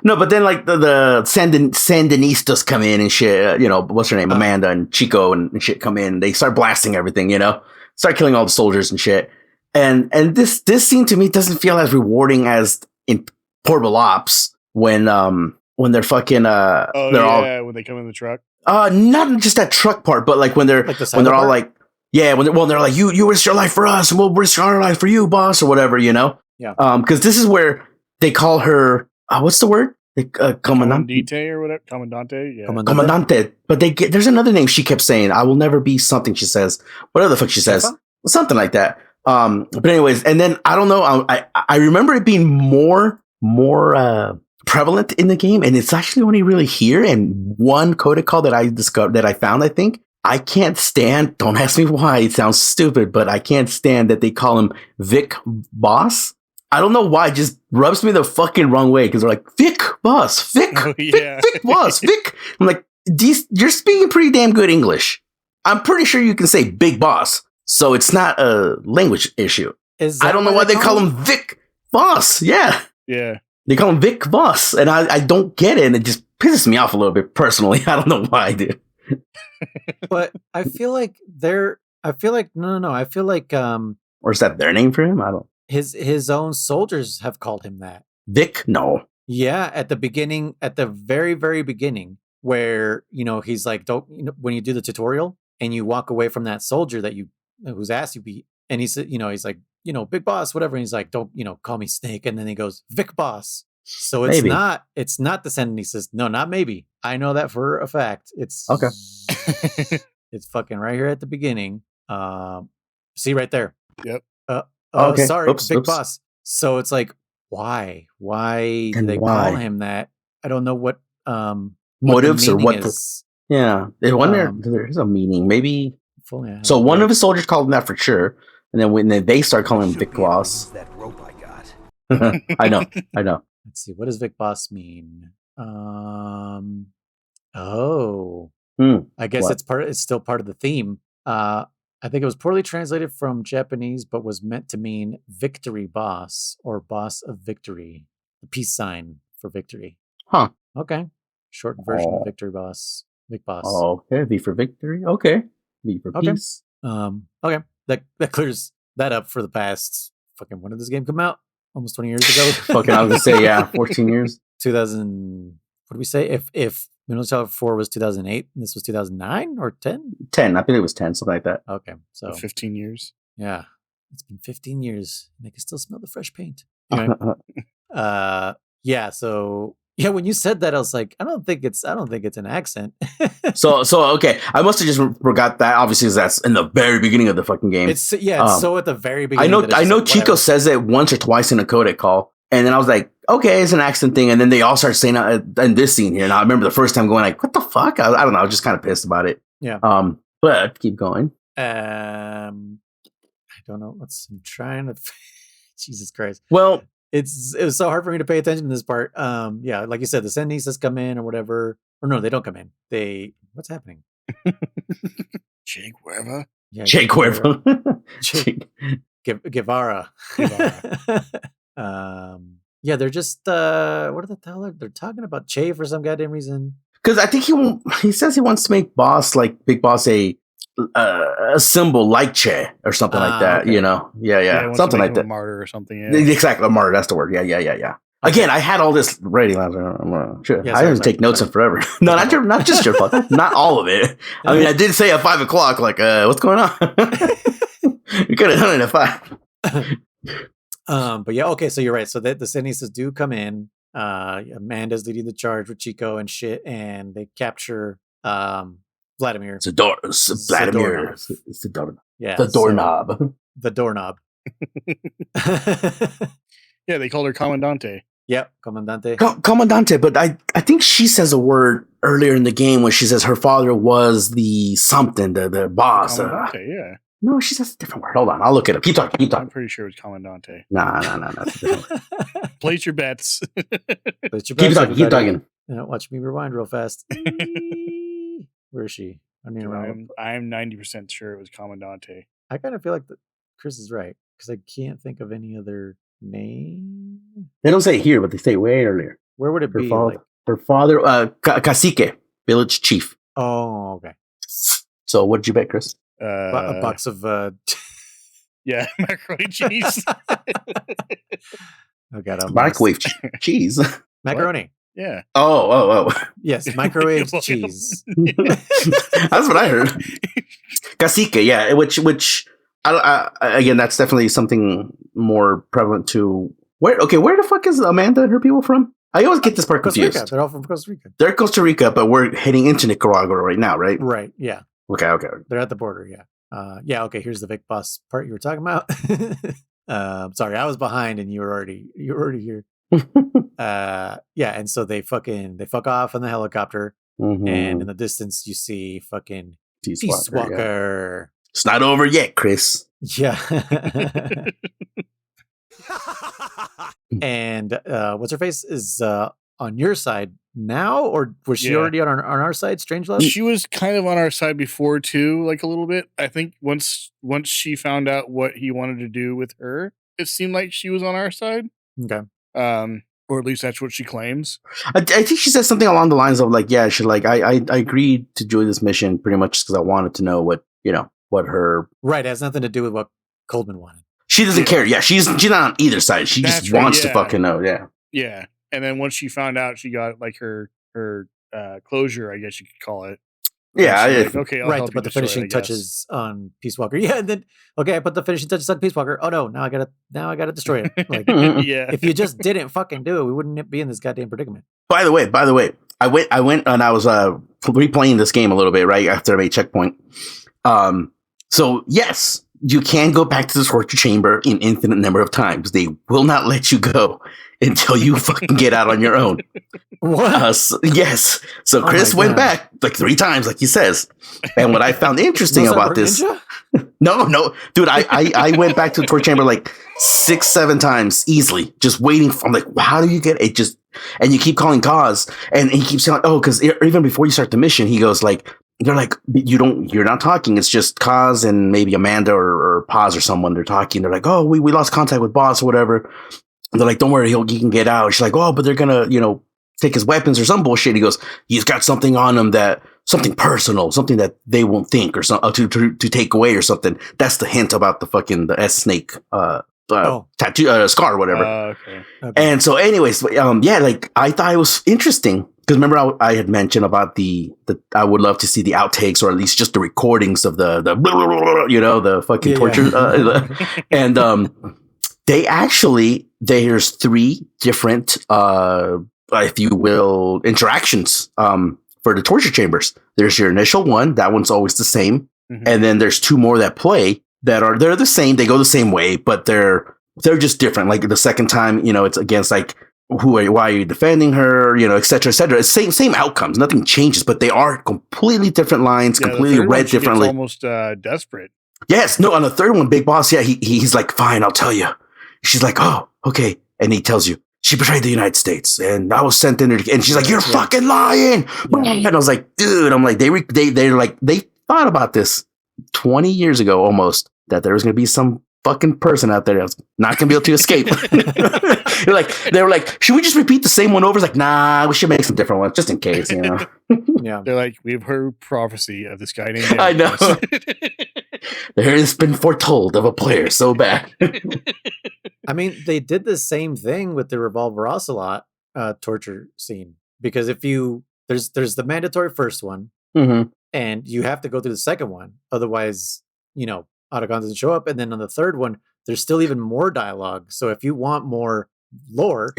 No, but then like the Sandinistas come in and shit. You know, what's her name? Amanda and Chico and shit come in. They start blasting everything. You know, start killing all the soldiers and shit. And this scene to me doesn't feel as rewarding as in Portable Ops when they're fucking when they come in the truck. Not just that truck part, but like when they're all like, yeah, when they're like, you risk your life for us and we'll risk our life for you, boss, or whatever, you know? Yeah. Because this is where they call her, what's the word? Commandante or whatever. Commandante, yeah. Commandante. But there's another name she kept saying. I will never be something, she says. Whatever the fuck she says. Something like that. But anyways, and then I don't know. I remember it being more prevalent in the game, and it's actually only really here. And one codec call that I found, I think. I can't stand, don't ask me why, it sounds stupid, but I can't stand that they call him Vic Boss. I don't know why, it just rubs me the fucking wrong way, because they're like, Vic Boss, Vic Boss, Vic. I'm like, you're speaking pretty damn good English. I'm pretty sure you can say Big Boss, so it's not a language issue. I don't know why they call him Vic Boss, yeah. Yeah. They call him Vic Boss, and I don't get it, and it just pisses me off a little bit personally. I don't know why, dude. But I feel like no. I feel like or is that their name for him? I don't. His own soldiers have called him that. Vic? No. Yeah, at the very, very beginning, where he's like, don't when you do the tutorial and you walk away from that soldier whose ass you beat, and he's like, Big Boss, whatever, and he's like, don't call me Snake, and then he goes, Vic Boss. So it's not the Sandinistas. No, not maybe. I know that for a fact. It's okay. It's fucking right here at the beginning. See right there. Yep. Okay. Sorry, Big Oops. Boss. So it's like, why do they call him that? I don't know what motives or what. Is. Yeah, there's a meaning. Maybe. So one of his soldiers called him that for sure, and then when they start calling him Vic Boss. That rope I got. I know. Let's see. What does Vic Boss mean? I guess it's still part of the theme. I think it was poorly translated from Japanese, but was meant to mean victory boss or boss of victory. The peace sign for victory. Huh. Okay. Short version of victory boss. Vic Boss. Oh, okay. V for victory. Okay. V for peace. Okay. That clears that up for the past fucking, when did this game come out? Almost 20 years ago. Fucking, I was gonna say, yeah, 14 years. 2000. What do we say? If Metal Gear 4 was 2008, and this was 2009 or 10? 10. I think it was 10, something like that. Okay, so 15 years. Yeah, it's been 15 years, and I can still smell the fresh paint. Anyway, yeah. So yeah, when you said that, I was like, I don't think it's an accent. so okay, I must have just forgot that. Obviously, that's in the very beginning of the fucking game. It's so at the very beginning. I know. Like, Chico says it once or twice in a codec call, and then I was like, okay, it's an accent thing, and then they all start saying it in this scene here. And I remember the first time going like, what the fuck? I don't know. I was just kind of pissed about it. Yeah. But keep going. I don't know. I'm trying to. Jesus Christ. Well. It was so hard for me to pay attention to this part. Yeah, like you said, the Sandinistas come in or whatever. Or no, they don't come in. What's happening? Che Guevara? Yeah, Che Guevara. Guevara. Yeah, they're just what the hell? They're talking about Che for some goddamn reason. Because I think he says he wants to make Boss, like Big Boss, a symbol like Che or something like that. Okay. Yeah, something like that. A martyr or something. Yeah. Exactly, a martyr. That's the word. Yeah. Okay. Again, I had all this ready. I didn't take notes in forever. No, not just your fault. Not all of it. I mean, I did say at 5 o'clock, like, what's going on? You could have done it at 5. But yeah, okay. So you're right. So the Sandinistas do come in. Amanda's leading the charge with Chico and shit, and they capture Vladimir. It's Vladimir. It's the doorknob. Yeah. The doorknob. So, the doorknob. Yeah, they called her Commandante. Yep, Commandante. Commandante, but I think she says a word earlier in the game when she says her father was the something, the boss. Commandante, yeah. No, she says a different word. Hold on, I'll look it up. Keep talking. Keep I'm talking. pretty sure it was Commandante. No. Place your bets. Keep talking. Keep talking. Watch me rewind real fast. Where is she? I don't even remember. I'm 90% sure it was Commandante. I kind of feel like Chris is right because I can't think of any other name. They don't say it here, but they say it way earlier. Where would it be? Her father, cacique, village chief. Oh, okay. So what did you bet, Chris? A box of yeah, macaroni cheese. Oh god, microwave cheese. Macaroni. Yeah. Oh. Yes, microwave cheese. That's what I heard. Cacique, yeah. Which again, that's definitely something more prevalent to where. Okay, where the fuck is Amanda and her people from? I always get this part confused. Rica. They're all from Costa Rica. They're Costa Rica, but we're heading into Nicaragua right now, right? Right. Yeah. Okay. They're at the border. Yeah. Yeah. Okay. Here's the Vic Boss part you were talking about. Sorry, I was behind, and you were already here. Yeah, and so they fuck off on the helicopter, and in the distance you see fucking Peace Walker. Yeah. It's not over yet, Chris. Yeah. And what's her face is on your side now, or was she already on our side? Strangelove? She was kind of on our side before too, like a little bit. I think once she found out what he wanted to do with her, it seemed like she was on our side. Okay. Or at least that's what she claims. I think she says something along the lines of like, yeah, she like I agreed to join this mission pretty much because I wanted to know what her right. It has nothing to do with what Coleman wanted. She doesn't care. Yeah, she's not on either side. She just wants to fucking know. Yeah. Yeah. And then once she found out, she got like her closure, I guess you could call it. Yeah. Like, okay, I'll right. help To put the destroy it, finishing touches on Peace Walker. Yeah. And then, okay, I put the finishing touches on Peace Walker. Oh no, now I gotta destroy it. Like, yeah. If you just didn't fucking do it, we wouldn't be in this goddamn predicament. By the way, I went and I was replaying this game a little bit right after I made checkpoint. So yes, you can go back to the torture chamber an infinite number of times. They will not let you go until you fucking get out on your own. What? Yes. So Chris went back like 3 times, like he says. And what I found interesting about this, no, dude, I went back to the torture chamber like 6-7 times easily, just waiting for. I'm like, how do you get it? Just and you keep calling Cause, and he keeps saying, oh, because even before you start the mission, he goes like. They're like, you're not talking. It's just Kaz and maybe Amanda or Paz or someone. They're talking. They're like, oh, we lost contact with boss or whatever. And they're like, don't worry, he can get out. She's like, oh, but they're going to, take his weapons or some bullshit. He goes, he's got something on him something personal, something that they won't think or something to take away or something. That's the hint about the S snake, tattoo, scar or whatever. Okay. And so anyways, like I thought it was interesting. Because remember, I had mentioned about the I would love to see the outtakes or at least just the recordings of the fucking torture. And they actually, there's 3 different, if you will, interactions for the torture chambers. There's your initial one. That one's always the same. Mm-hmm. And then there's 2 more that play they're the same. They go the same way, but they're just different. Like the second time, it's against like, why are you defending her? Et cetera, et cetera. It's same outcomes. Nothing changes, but they are completely different lines, completely read differently. Almost desperate. Yes. No, on the third one, Big Boss, yeah, he's like, fine, I'll tell you. She's like, oh, okay. And he tells you, she betrayed the United States and I was sent in there. And she's like, you're fucking lying. Yeah. And I was like, dude, I'm like, they're like, they thought about this 20 years ago almost, that there was going to be some fucking person out there that's not gonna be able to escape. They were like, should we just repeat the same one over? It's like, nah, we should make some different ones just in case, Yeah, they're like, we've heard prophecy of this guy named Dennis. I know. There has been foretold of a player so bad. I mean, they did the same thing with the Revolver Ocelot torture scene, because if there's the mandatory first one, mm-hmm. and you have to go through the second one, otherwise, Otacon doesn't show up, and then on the third one, there's still even more dialogue. So if you want more lore,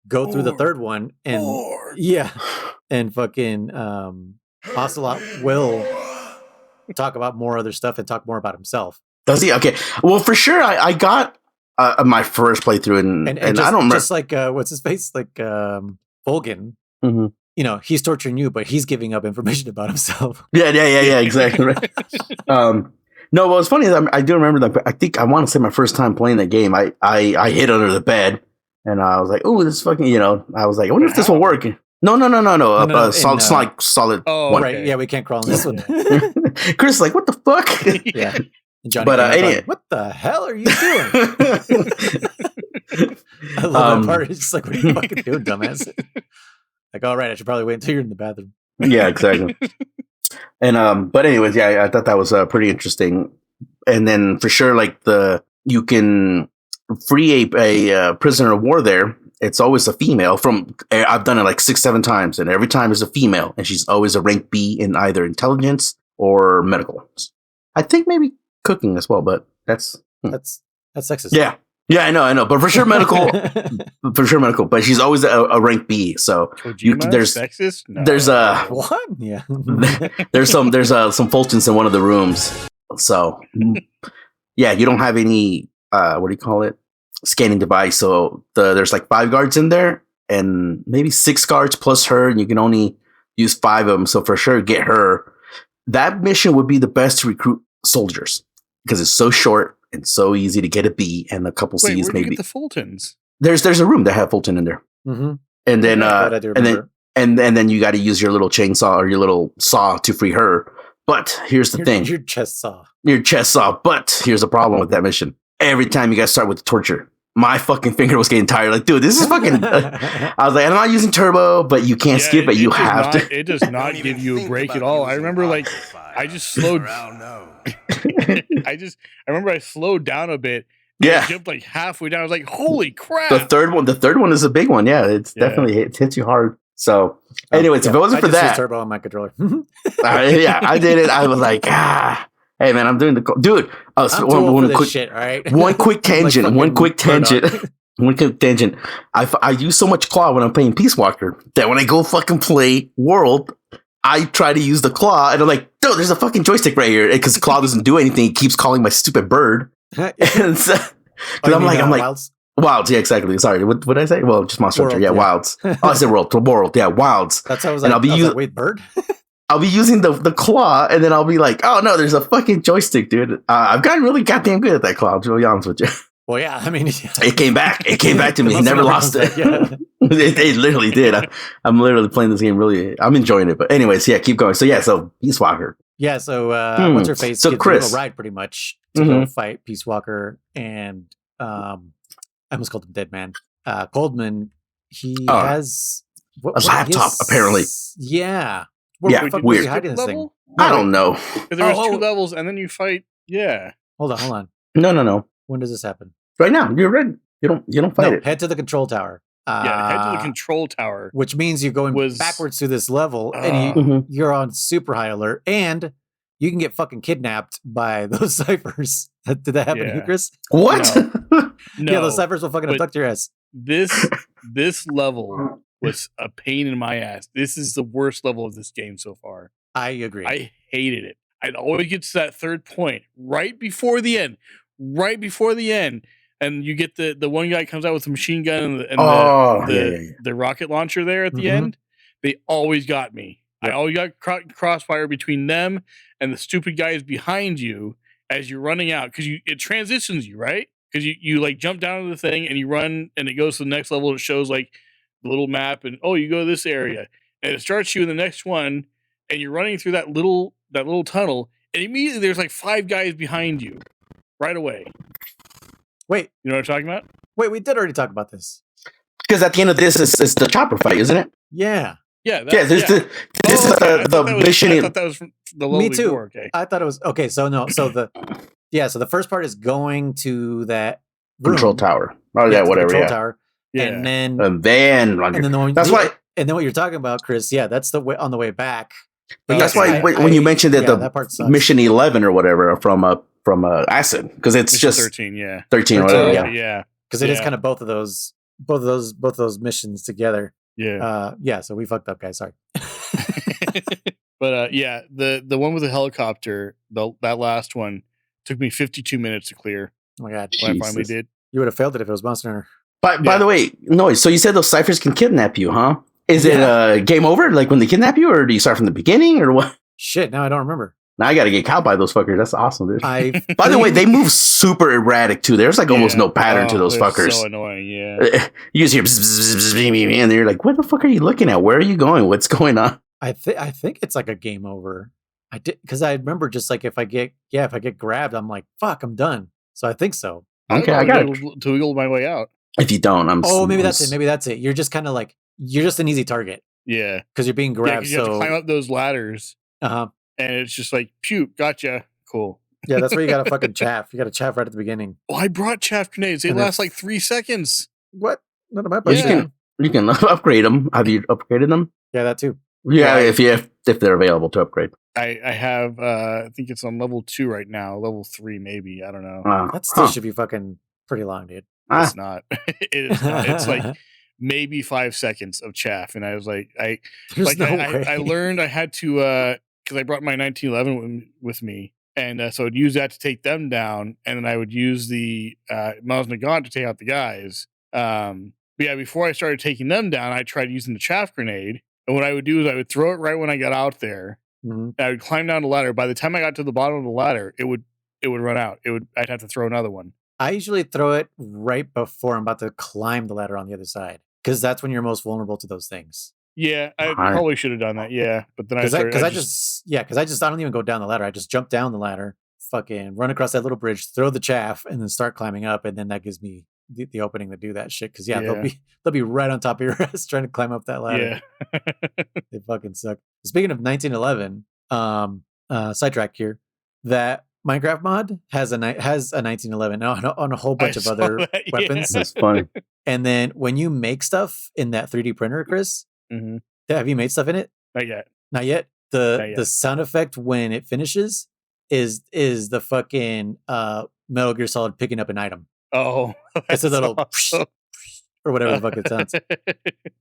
go through the third one, and and fucking Ocelot will talk about more other stuff and talk more about himself. Does he? Okay. Well, for sure, I got my first playthrough, and just, I don't remember. Just like what's his face, like Volgan. Mm-hmm. He's torturing you, but he's giving up information about himself. Yeah, exactly. Right. No, what's funny is I do remember that. I think I want to say my first time playing that game, I hid under the bed and I was like, "Oh, this fucking," I was like, "I wonder if this will work." No. Solid. Oh, one. right. Yeah, we can't crawl in this one. Chris is like, "What the fuck?" Yeah. And Johnny But what the hell are you doing? I love that part. It's just like, what are you fucking doing, dumbass? Like, all right, I should probably wait until you're in the bathroom. Yeah, exactly. And but anyways, yeah, I thought that was pretty interesting. And then for sure, like you can free a prisoner of war there. It's always a female. I've done it like 6-7 times, and every time is a female, and she's always a rank B in either intelligence or medical. I think maybe cooking as well, but that's sexist. Yeah, I know, but for sure medical, but she's always a rank B. So there's sexist. No. There's what? Yeah, there's some Fultons in one of the rooms. So yeah, you don't have any what do you call it? Scanning device. So there's like 5 guards in there, and maybe 6 guards plus her, and you can only use 5 of them. So for sure, get her. That mission would be the best to recruit soldiers because it's so short and so easy to get a B and a couple C's. Where maybe do you get the Fultons? There's a room that have Fulton in there, and then and then you got to use your little chainsaw or your little saw to free her. But here's the thing: your chest saw. But here's the problem with that mission: every time you guys start with the torture, my fucking finger was getting tired. Like, dude, this is fucking. I was like, I'm not using turbo, but you can't skip it. You have to. It does not give you a break at all. I remember, like, I just slowed. I remember I slowed down a bit. Yeah, I jumped like halfway down. I was like, "Holy crap!" The third one is a big one. Yeah, it's definitely it hits you hard. So, anyways, if it wasn't for that, turbo on my controller. I did it. I was like, hey man, I'm doing dude. One quick shit. All right, one quick tangent. One quick tangent. I use so much claw when I'm playing Peace Walker that when I go fucking play World, I try to use the claw, and I'm like, dude, there's a fucking joystick right here, because claw doesn't do anything. It keeps calling my stupid bird. And so, I'm like, Wilds. Yeah, exactly. Sorry, what did I say? Well, just Monster Hunter. Yeah, Wilds. Oh, I said World. Yeah, Wilds. That's how I was like. And wait, bird. I'll be using the claw, and then I'll be like, oh no, there's a fucking joystick, dude. I've gotten really goddamn good at that claw, to be honest with you. Well, yeah, I mean, it came back. It came back to me. He never lost it. Yeah. It literally did. I'm literally playing this game. Really, I'm enjoying it. But anyways, yeah, keep going. So Peace Walker. Yeah. So what's her face? So Chris, a ride pretty much to go fight Peace Walker, and I almost called him Dead Man. Coldman. He has a laptop apparently. Yeah. Where the fuck was he hiding this thing? I don't know. There was 2 levels, and then you fight. Yeah. Hold on. No. When does this happen? Right now. You're ready. You don't fight it. Head to the control tower. Head to the control tower. Which means you're going backwards through this level, and you're on super high alert, and you can get fucking kidnapped by those ciphers. Did that happen to you, Chris? What? No. Yeah, those ciphers will fucking abduct your ass. This level was a pain in my ass. This is the worst level of this game so far. I agree. I hated it. I'd always get to that third point right before the end. And you get the one guy comes out with a machine gun and the rocket launcher there at the end. They always got me. I always got crossfire between them and the stupid guys behind you as you're running out, because it transitions you, right? Because you like jump down to the thing and you run and it goes to the next level. It shows like the little map and you go to this area and it starts you in the next one and you're running through that little tunnel and immediately there's like 5 guys behind you right away. Wait, you know what I'm talking about? Wait, we did already talk about this. Because at the end of this is the chopper fight, isn't it? Yeah. This is the mission. I thought that was from the level. Me too. Before, okay. I thought it was okay. So no. So the first part is going to that control tower. Oh yeah, whatever. Control tower. Yeah. And then what you're talking about, Chris. Yeah, that's the way on the way back. But that's why when you mentioned that the mission 11 or whatever from Acid, because it's mission just 13. Yeah, 13. Whatever. Yeah. Because it is kind of both of those missions together. Yeah. So we fucked up, guys. Sorry. But the one with the helicopter, that last one took me 52 minutes to clear. Oh my god! When I finally did. You would have failed it if it was Monster Hunter. By the way, Noise. So you said those ciphers can kidnap you, huh? Is it game over? Like when they kidnap you, or do you start from the beginning, or what? Shit, now I don't remember. Now I got to get caught by those fuckers. That's awesome, dude. By the way, they move super erratic too. There's like almost no pattern to those fuckers. So annoying, yeah. You just hear bzz, bzz, bzz, bzz, and you're like, what the fuck are you looking at? Where are you going? What's going on? I think it's like a game over. I did because I remember just like if I get grabbed, I'm like, fuck, I'm done. So I think so. Okay, I got it. To wiggle my way out. If you don't, maybe that's it. Maybe that's it. You're just kind of like you're just an easy target. Yeah, because you're being grabbed. You have to climb up those ladders. And it's just like, pew, gotcha. Cool. Yeah, that's where you got to fucking chaff. You got to chaff right at the beginning. Oh, I brought chaff grenades. They last like 3 seconds. What? None of my business. You can upgrade them. Have you upgraded them? Yeah, that too. Yeah, if they're available to upgrade. I have. I think it's on level 2 right now. Level 3, maybe. I don't know. That still should be fucking pretty long, dude. It's not. It is not. It's like maybe 5 seconds of chaff, and I was like, I learned I had to because I brought my 1911 with me, and so I'd use that to take them down, and then I would use the Miles Nagant to take out the guys. But yeah, before I started taking them down, I tried using the chaff grenade, and what I would do is I would throw it right when I got out there. Mm-hmm. I would climb down the ladder. By the time I got to the bottom of the ladder, it would run out. I'd have to throw another one. I usually throw it right before I'm about to climb the ladder on the other side because that's when you're most vulnerable to those things. Yeah, I probably should have done that. Yeah, but then I don't even go down the ladder. I just jump down the ladder, fucking run across that little bridge, throw the chaff, and then start climbing up. And then that gives me the opening to do that shit. Because they'll be right on top of your ass trying to climb up that ladder. Yeah, they fucking suck. Speaking of 1911, sidetrack here. That Minecraft mod has a 1911 on a whole bunch of other weapons. That's funny. And then when you make stuff in that 3D printer, Chris, mm-hmm. Have you made stuff in it? Not yet. The sound effect when it finishes is the fucking Metal Gear Solid picking up an item. Oh, it's a little awesome. or whatever the fuck it sounds.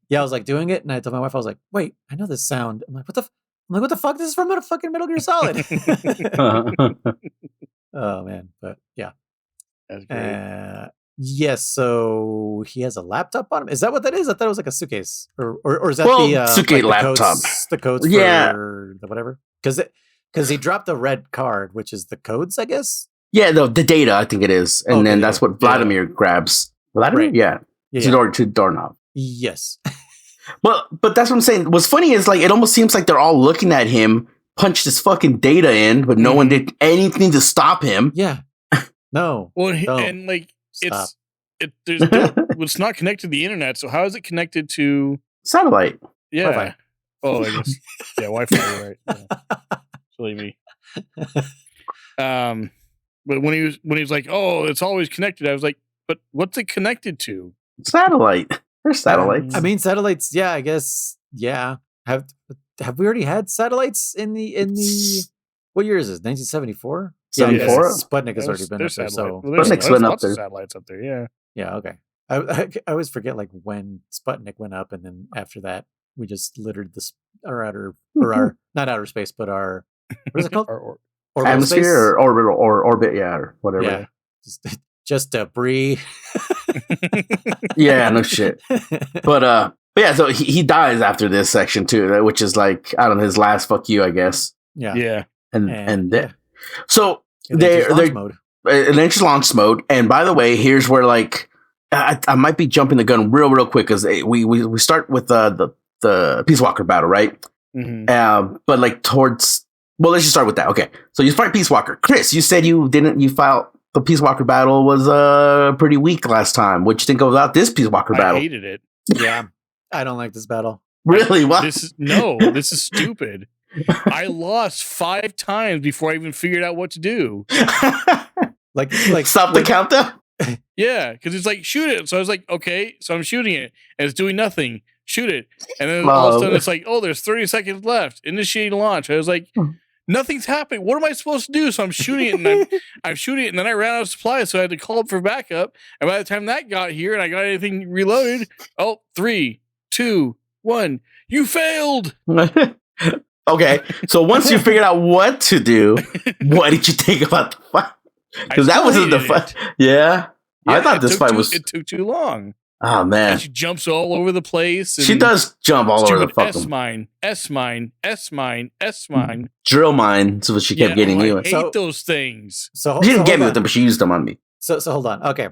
Yeah, I was like doing it, and I told my wife, I was like, "Wait, I know this sound." I'm like, "What the fuck? This is from a fucking Metal Gear Solid." Oh man, but yeah, that's great. Yes, so he has a laptop on him. Is that what that is? I thought it was like a suitcase, or is that the suitcase laptop? The codes for the whatever? Because he dropped the red card, which is the codes, I guess. Yeah, the data, I think it is, and then that's what Vladimir grabs. Vladimir, yeah. To doorknob. Yes. But that's what I'm saying. What's funny is like it almost seems like they're all looking at him punch this fucking data in, but no one did anything to stop him. Yeah. No. Well, and like Stop. it's not connected to the internet. So how is it connected to satellite? Yeah. Wi-Fi. Oh, I guess. Yeah, Wi-Fi. Right. Yeah. Believe me. But when he was like, "Oh, it's always connected," I was like, "But what's it connected to?" Satellite. There's satellites. I mean, satellites. Yeah, I guess. Yeah. Have we already had satellites in the what year is this? 1974. 74. Yeah, Sputnik has already been up there. So Sputnik's been up there. Satellites up there. Yeah. Yeah. Okay. I always forget like when Sputnik went up, and then after that we just littered our not outer space, but our what is it called? Our atmosphere space? Or orbital or orbit, or whatever. Yeah. Just debris. Yeah, no shit. But yeah, so he dies after this section too, which is like I don't know, his last fuck you, I guess. Yeah. And so they're an entry launch mode. And by the way, here's where like I might be jumping the gun real quick because we start with the Peace Walker battle, right? Mm-hmm. But like let's just start with that. Okay, so you fight Peace Walker. Chris, you said you felt the Peace Walker battle was pretty weak last time. What you think about this Peace Walker battle? I hated it. Yeah, I don't like this battle. Really? What? This is stupid. I lost 5 times before I even figured out what to do. like stop the countdown? Yeah, because it's like shoot it. So I was like, okay, so I'm shooting it and it's doing nothing. Shoot it, and then all of a sudden it's like, oh, there's 30 seconds left. Initiating launch. I was like, nothing's happening. What am I supposed to do? So I'm shooting it, and I'm shooting it, and then I ran out of supplies, so I had to call up for backup. And by the time that got here and I got anything reloaded, 3, 2, 1, you failed. Okay, so once you figured out what to do, what did you think about the fight? Because that wasn't the fight. Yeah, I thought this fight was. It took too long. Oh man, and she jumps all over the place. She does jump all over the fucking S mine. drill mine. Is what she kept getting me I with. hate those things. She didn't get me with them, but she used them on me. So hold on. Okay.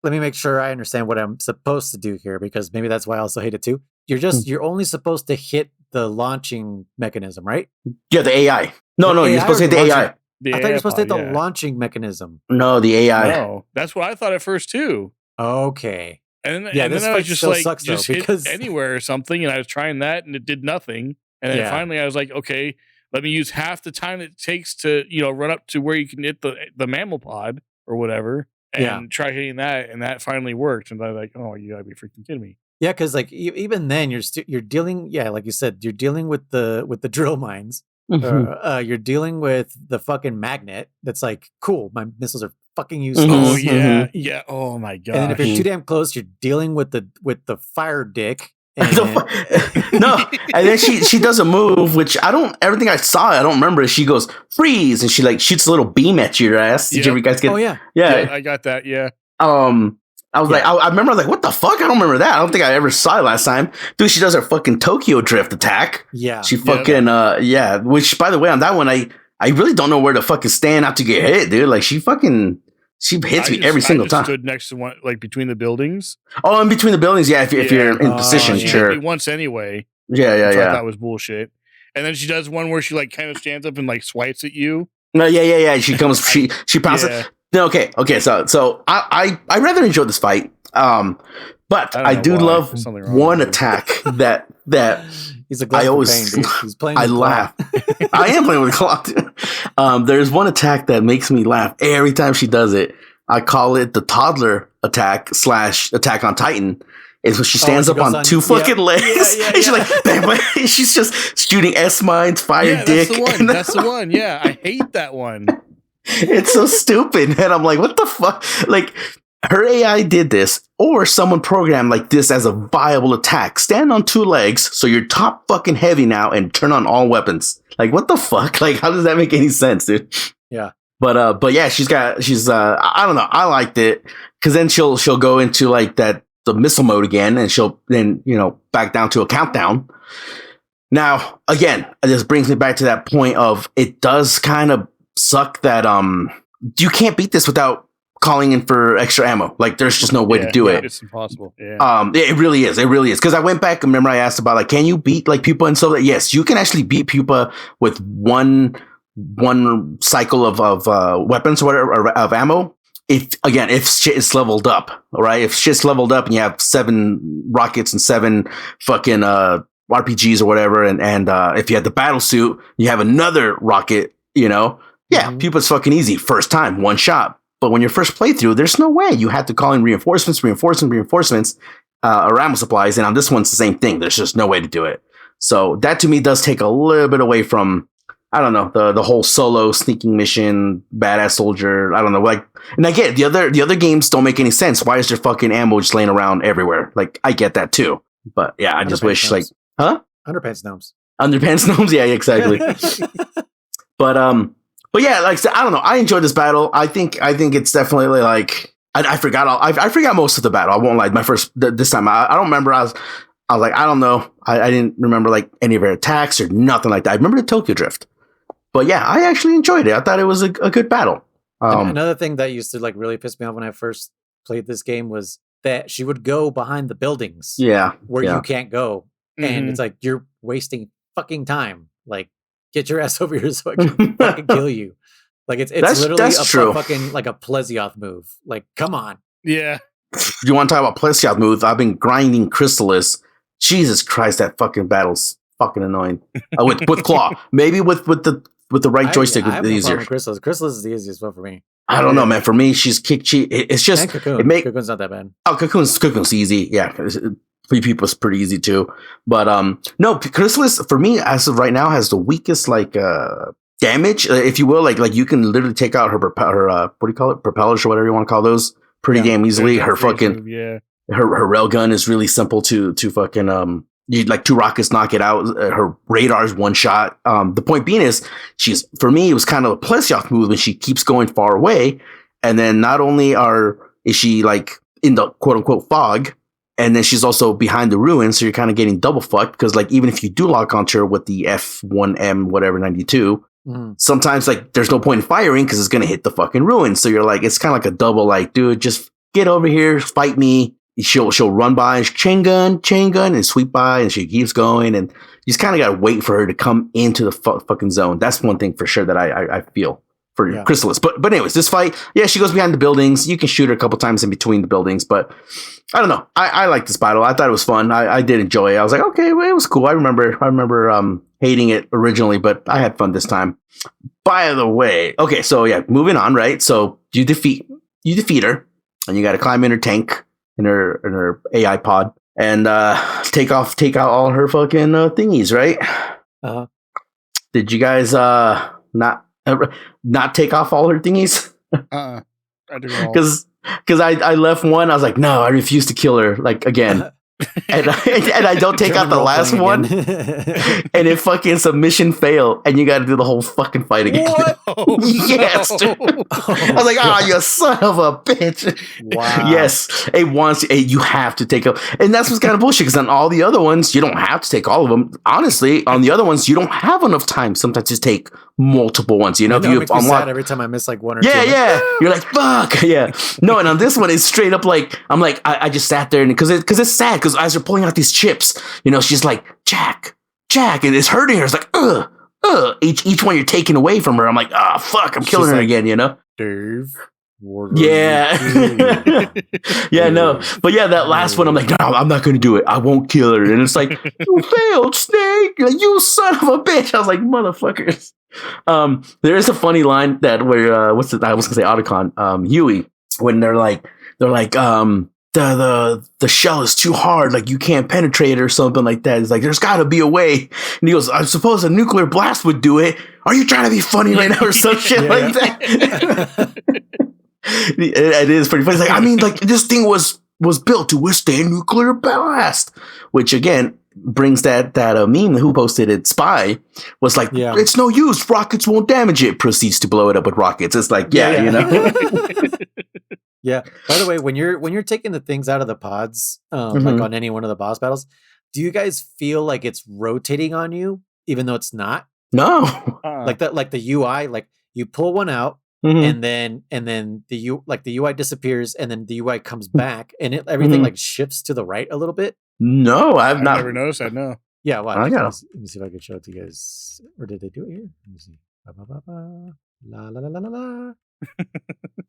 Let me make sure I understand what I'm supposed to do here, because maybe that's why I also hate it too. You're only supposed to hit the launching mechanism, right? Yeah, the AI. No, you're supposed to hit the AI. I thought you were supposed to hit the launching mechanism. No, the AI. No, that's what I thought at first too. Okay. And then I was just like, just hit because anywhere or something, and I was trying that, and it did nothing. And then finally, I was like, okay, let me use half the time it takes to run up to where you can hit the mammal pod or whatever, and try hitting that, and that finally worked. And I was like, oh, you gotta be freaking kidding me. Yeah, because like even then you're dealing, like you said, you're dealing with the drill mines. You're dealing with the fucking magnet. That's like, cool. My missiles are fucking useless. Oh yeah, yeah. Oh my god. And then if you're too damn close, you're dealing with the fire dick. And no, and then she does a move which everything I saw, I don't remember. She goes freeze, and she like shoots a little beam at your ass. Did you ever guys get? Oh yeah, I got that. Yeah. I was like, I remember, like, what the fuck? I don't remember that. I don't think I ever saw it last time. Dude, she does her fucking Tokyo drift attack. Yeah. She fucking, which, by the way, on that one, I really don't know where to fucking stand not to get hit, dude. Like, she hits me every single time. Stood next to one, like, between the buildings. Oh, in between the buildings, yeah, if you're in position, sure. Hit me once anyway. Yeah. I thought was bullshit. And then she does one where she, like, kind of stands up and, like, swipes at you. No, yeah. She comes, she pounces. Yeah. No, okay. So I rather enjoy this fight. But I do love one attack that he's a glove I always pain, he's playing. I laugh. I am playing with the clock. There's one attack that makes me laugh every time she does it. I call it the toddler attack / attack on Titan. Is when she stands up on two fucking legs. And she's like, bam, she's just shooting S mines, fire dick. That's the one. Yeah, I hate that one. It's so stupid. And I'm like, what the fuck? Like, her AI did this, or someone programmed like this as a viable attack. Stand on two legs, so you're top fucking heavy now, and turn on all weapons. Like, what the fuck? Like, how does that make any sense, dude? Yeah. But yeah, she's I don't know. I liked it, because then she'll go into like the missile mode again, and she'll then, back down to a countdown. Now, again, this brings me back to that point of, it does kind of suck that you can't beat this without calling in for extra ammo. Like, there's just no way to do it. It's impossible. Yeah. It really is. Because I went back and remember I asked about, like, can you beat like pupa and so that? Yes, you can actually beat pupa with one cycle of weapons or whatever, or of ammo. If shit is leveled up, all right. If shit's leveled up and you have 7 rockets and 7 fucking RPGs or whatever, and if you have the battle suit, you have another rocket, pupa's fucking easy. First time, one shot. But when your first playthrough, there's no way. You have to call in reinforcements, or ammo supplies. And on this one, it's the same thing. There's just no way to do it. So that to me does take a little bit away from, I don't know, the whole solo sneaking mission, badass soldier. I don't know. Like, and I get the other games don't make any sense. Why is there fucking ammo just laying around everywhere? Like, I get that too. But yeah, I just wish gnomes. Underpants gnomes. Yeah, exactly. But yeah, like I said, I don't know. I enjoyed this battle. I think it's definitely like, I forgot most of the battle. I won't lie. This time I don't remember. I was like, I don't know. I didn't remember like any of her attacks or nothing like that. I remember the Tokyo drift. But yeah, I actually enjoyed it. I thought it was a good battle. Another thing that used to like really piss me off when I first played this game was that she would go behind the buildings. Yeah. Where you can't go. And it's like, you're wasting fucking time. Like, get your ass over here so I can fucking kill you. Like, it's literally a fucking like a Plesioth move. Like, come on. Yeah. You want to talk about Plesioth move? I've been grinding Chrysalis. Jesus Christ, that fucking battle's fucking annoying. With claw, maybe with the right joystick, I have it's easier. Chrysalis is the easiest one for me. I don't know, man. For me, she's kick cheat. It's just and Cocoon. Cocoon's not that bad. Oh, Cocoon's easy. Yeah, 3 people is pretty easy too. But no, Chrysalis for me as of right now has the weakest like damage, if you will. Like you can literally take out her what do you call it, propellers or whatever you want to call those, pretty damn easily. Her fucking her rail gun is really simple to fucking you like 2 rockets knock it out. Her radar is 1 shot. The point being is for me it was kind of a Plesioth move, and she keeps going far away, and then not only is she like in the quote unquote fog, And then she's also behind the ruin, so you're kind of getting double fucked because, like, even if you do lock onto her with the F1M whatever 92, sometimes like there's no point in firing because it's gonna hit the fucking ruin. So you're like, it's kind of like a double, like, dude, just get over here, fight me. She'll run by, chain gun, and sweep by, and she keeps going, and you just kind of gotta wait for her to come into the fucking zone. That's one thing for sure that I feel for Chrysalis. But anyways, this fight, she goes behind the buildings. You can shoot her a couple times in between the buildings, but I don't know. I like this battle. I thought it was fun. I did enjoy it. I was like, okay, well, it was cool. I remember hating it originally, but I had fun this time. By the way, okay, so moving on, right? So you defeat her, and you got to climb in her tank, in her AI pod, and take out all her fucking thingies, right? Did you guys not take off all her thingies? I did all. Because I left one. I was like, no, I refuse to kill her, like, again. and I don't take out the last one, and it fucking submission fail, and you got to do the whole fucking fight again. What? Yes, dude. I was like, oh, you son of a bitch. Wow. Yes, you have to take up, and that's what's kind of bullshit. Because on all the other ones, you don't have to take all of them. Honestly, on the other ones, you don't have enough time sometimes to take multiple ones. You know, if you makes me sad every time I miss like one or two. Yeah. You're like, fuck. Yeah. No, and on this one, it's straight up like, I'm like, I just sat there, and because it's sad, because as they're pulling out these chips, you know, she's like, Jack, and it's hurting her. It's like, each one you're taking away from her. I'm like, fuck, I'm killing her again, you know? Dave. Yeah. Yeah, no. But that last one, I'm like, no, I'm not going to do it. I won't kill her. And it's like, you failed, Snake. You son of a bitch. I was like, motherfuckers. There is a funny line that where, I was going to say Otacon, Huey, when they're like, the shell is too hard, like you can't penetrate it or something like that. It's like, there's got to be a way. And he goes, I suppose a nuclear blast would do it. Are you trying to be funny right now or some shit like that? It is pretty funny. It's like, I mean, like, this thing was built to withstand nuclear blast, which again brings that meme who posted it, Spy, was like, it's no use, rockets won't damage it, proceeds to blow it up with rockets. It's like, you know. Yeah. By the way, when you're taking the things out of the pods, like on any one of the boss battles, do you guys feel like it's rotating on you, even though it's not? No. Like the UI, like you pull one out, and then the UI disappears, and then the UI comes back, and everything like shifts to the right a little bit. No, I've not never noticed that. No. Yeah. Well, let me see if I can show it to you guys. Or did they do it here? Let me see. La la la la la la.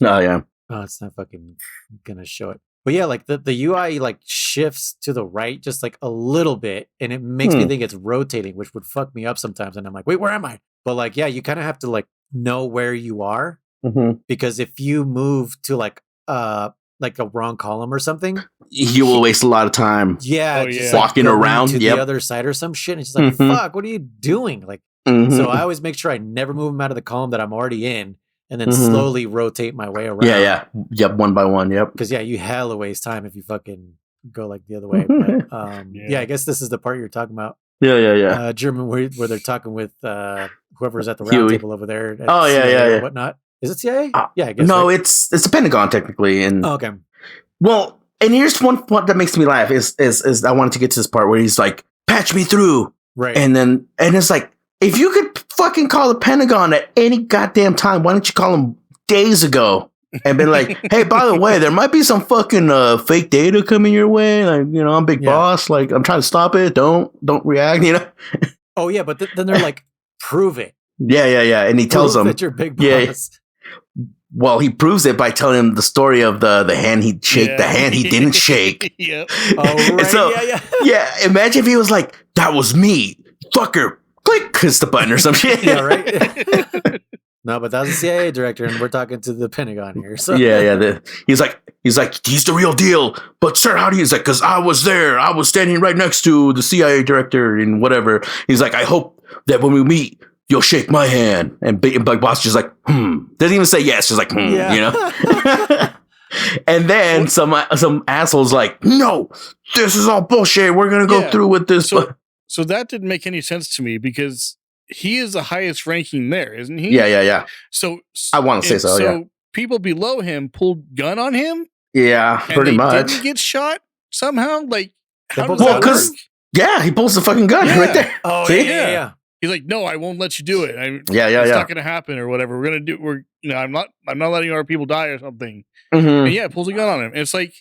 Oh yeah. Oh, it's not fucking gonna show it. But yeah, like the UI like shifts to the right just like a little bit, and it makes me think it's rotating, which would fuck me up sometimes. And I'm like, wait, where am I? But like, you kind of have to like know where you are, because if you move to like a wrong column or something, you will waste a lot of time. Yeah, just walking around to the other side or some shit. And it's just like, fuck, what are you doing? Like, so I always make sure I never move them out of the column that I'm already in, and then slowly rotate my way around. Yep, one by one. Yep. Because you hella waste time if you fucking go like the other way. But, I guess this is the part you're talking about. Yeah. German where they're talking with whoever's at the round table over there. Yeah. Whatnot. Is it CIA? Yeah, I guess. No, right? it's the Pentagon technically. And okay. Well, and here's one that makes me laugh is I wanted to get to this part where he's like, patch me through. Right. And it's like, if you could fucking call the Pentagon at any goddamn time, why don't you call them days ago and been like, hey, by the way, there might be some fucking fake data coming your way. Like, you know, I'm big boss. Like, I'm trying to stop it. Don't react, you know? Oh, yeah. But then they're like, prove it. Yeah. And he tells them that you're big boss. Yeah. Well, he proves it by telling him the story of the hand he'd shake, the hand he didn't shake. Yep. Oh, right. So, yeah. Imagine if he was like, that was me. Fucker. Click, kiss the button or some shit. Yeah, right. No, but that's the CIA director, and we're talking to the Pentagon here. So he's like, he's the real deal. But sir, how do you? He's like, because I was there. I was standing right next to the CIA director and whatever. He's like, I hope that when we meet, you'll shake my hand. And Big Boss just like, Doesn't even say yes. Just like, you know. And then some assholes like, no, this is all bullshit. We're gonna go through with this. So that didn't make any sense to me because he is the highest ranking there, isn't he? Yeah. So I want to say so. So people below him pulled gun on him. Yeah, pretty much. Didn't get shot. somehow? Like, how does Well, that 'cause- work? Yeah, he pulls the fucking gun right there. Oh, See? yeah. He's like, no, I won't let you do it. It's Yeah. not gonna happen or whatever. I'm not letting our people die or something. Mhm. And yeah, pulls a gun on him. And it's like,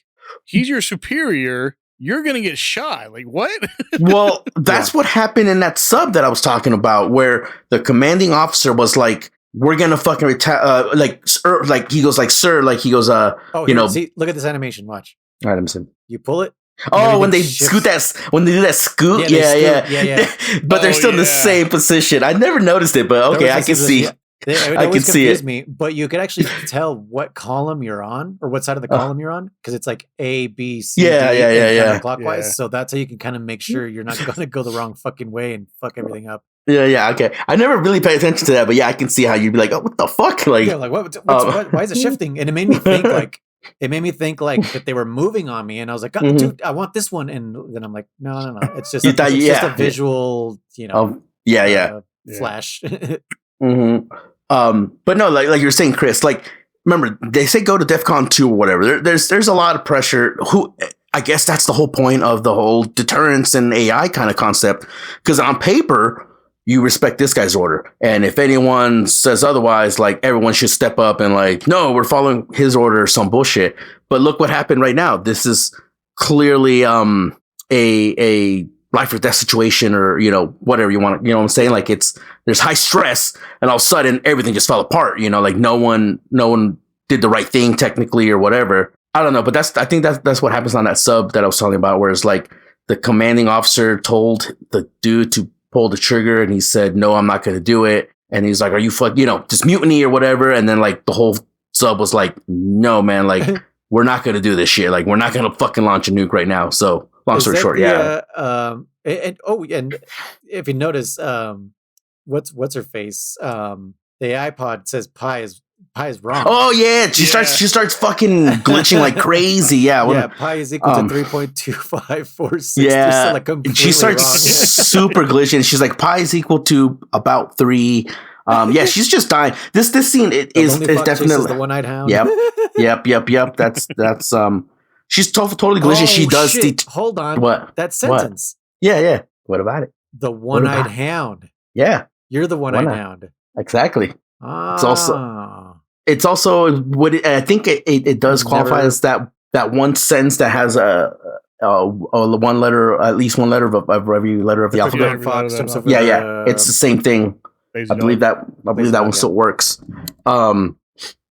he's your superior. You're gonna get shot. Like, what? Well, that's what happened in that sub that I was talking about, where the commanding officer was like, "We're gonna fucking like he goes like, sir, like he goes, See, look at this animation. Watch. All right, let me see. You pull it. Oh, when they shifts. scoot when they do that scoot, Yeah. but they're still in the same position. I never noticed it, but okay, I can see. I can see it. Me, but you could actually tell what column you're on or what side of the column you're on because it's like A, B, C, D, clockwise. Yeah. So that's how you can kind of make sure you're not going to go the wrong fucking way and fuck everything up. Yeah, okay. I never really paid attention to that, but yeah, I can see how you'd be like, "Oh, what the fuck?" Like, what, why is it shifting? And it made me think like that they were moving on me, and I was like, oh, dude, I want this one, and then I'm like, no, it's just just a visual, flash. But no, like you're saying, Chris, like remember they say go to DEFCON 2 or whatever. There's a lot of pressure. I guess that's the whole point of the whole deterrence and AI kind of concept. Because on paper, you respect this guy's order, and if anyone says otherwise, like everyone should step up and like, no, we're following his order or some bullshit. But look what happened right now. This is clearly a life or death situation, or whatever you want. You know what I'm saying? Like there's high stress, and all of a sudden everything just fell apart. Like no one did the right thing technically or whatever. I don't know, but I think that's what happens on that sub that I was talking about, where it's like the commanding officer told the dude to pull the trigger, and he said, "No, I'm not going to do it." And he's like, "Are you just mutiny or whatever?" And then like the whole sub was like, "No, man, like we're not going to do this shit. Like we're not going to fucking launch a nuke right now." So long story short, and if you notice, what's her face? The iPod says pi is wrong. Oh yeah, she starts fucking glitching like crazy. Yeah, pi is equal to 3.2546. Yeah, like she starts super glitching. She's like, pi is equal to about 3. Yeah, she's just dying. This scene is definitely the one-eyed hound. Yep. That's she's totally glitching. She does. Shit. Hold on. What? That sentence. What? Yeah. What about it? The one-eyed hound. Yeah. You're the one-eyed hound. Exactly. Ah. It's also what I think it does qualify as that one sentence that has a one letter, at least one letter of every letter of the alphabet. Yeah. It's the same thing. I believe that one still works.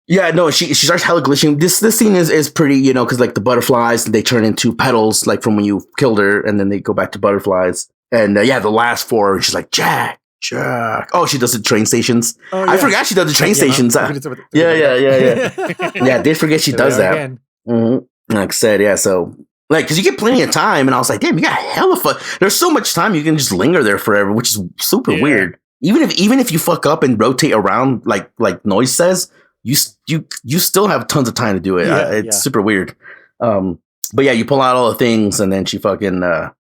Yeah, no, she starts hella glitching. This scene is pretty, because like the butterflies, they turn into petals, like from when you killed her, and then they go back to butterflies. And the last 4, she's like, Jack. Oh, she does the train stations. Oh, yeah. I forgot she does the train stations. Yeah. I did forget she does that. Mm-hmm. Like I said, yeah. So like, because you get plenty of time, and I was like, damn, you got hella fun. There's so much time you can just linger there forever, which is super weird. Even if you fuck up and rotate around, like Noise says, you still have tons of time to do it. It's super weird. But yeah, you pull out all the things, and then she fucking I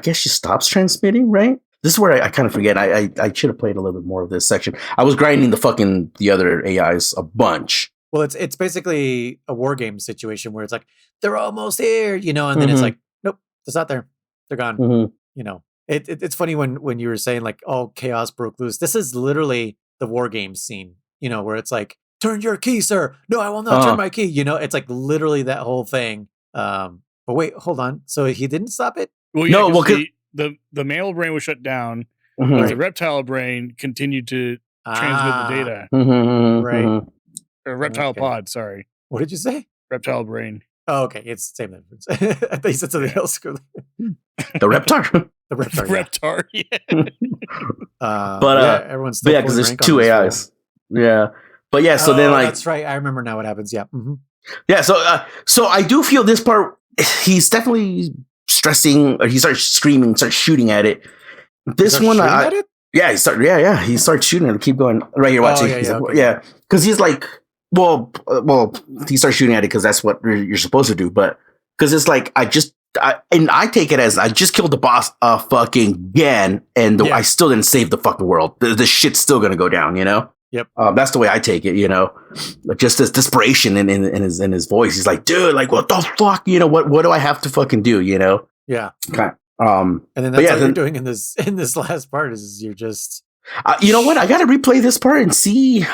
guess she stops transmitting, right? This is where I kind of forget. I should have played a little bit more of this section. I was grinding the other AIs a bunch. Well, it's basically a war game situation where it's like, they're almost here, and then it's like, nope, it's not there. They're gone. Mm-hmm. It's funny when you were saying like, all chaos broke loose. This is literally the war game scene, where it's like, turn your key, sir. No, I will not turn my key. It's like literally that whole thing. But wait, hold on. So he didn't stop it? Well, yeah, the male brain was shut down. Mm-hmm. The reptile brain continued to transmit the data. Mm-hmm. Right. Or reptile pod, sorry. What did you say? Reptile brain. Oh, okay. It's the same difference. I thought you said something else. The Reptar. The Reptar. Reptar, everyone's still because there's 2 AIs. Yeah. But yeah, so then like that's right. I remember now what happens. Yeah. Mm-hmm. Yeah, so I do feel this part he's definitely stressing, or he starts screaming, starts shooting at it. This one at it? Yeah, he starts shooting at it. Keep going. Right here watching. Cuz he's like, well, he starts shooting at it cuz that's what you're supposed to do, but cuz it's like I take it as I just killed the boss fucking again, and I still didn't save the fucking world. The shit's still going to go down, Yep. That's the way I take it, just this desperation in his voice. He's like, dude, like, what the fuck? What do I have to fucking do? Yeah. Okay. And then that's all you're doing in this last part is you're just. You know what? I got to replay this part and see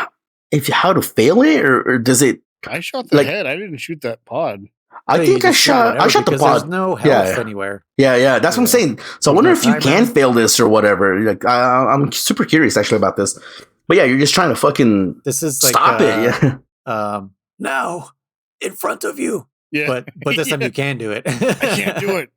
how to fail it, or does it? I shot the head. I didn't shoot that pod. I think I shot the pod. There's no health anywhere. Yeah. That's what I'm saying. So I wonder if you can fail this or whatever. Like, I'm super curious actually about this. But yeah, you're just trying to fucking stop it. Yeah. Now, in front of you. Yeah. But this time you can do it. I can't do it.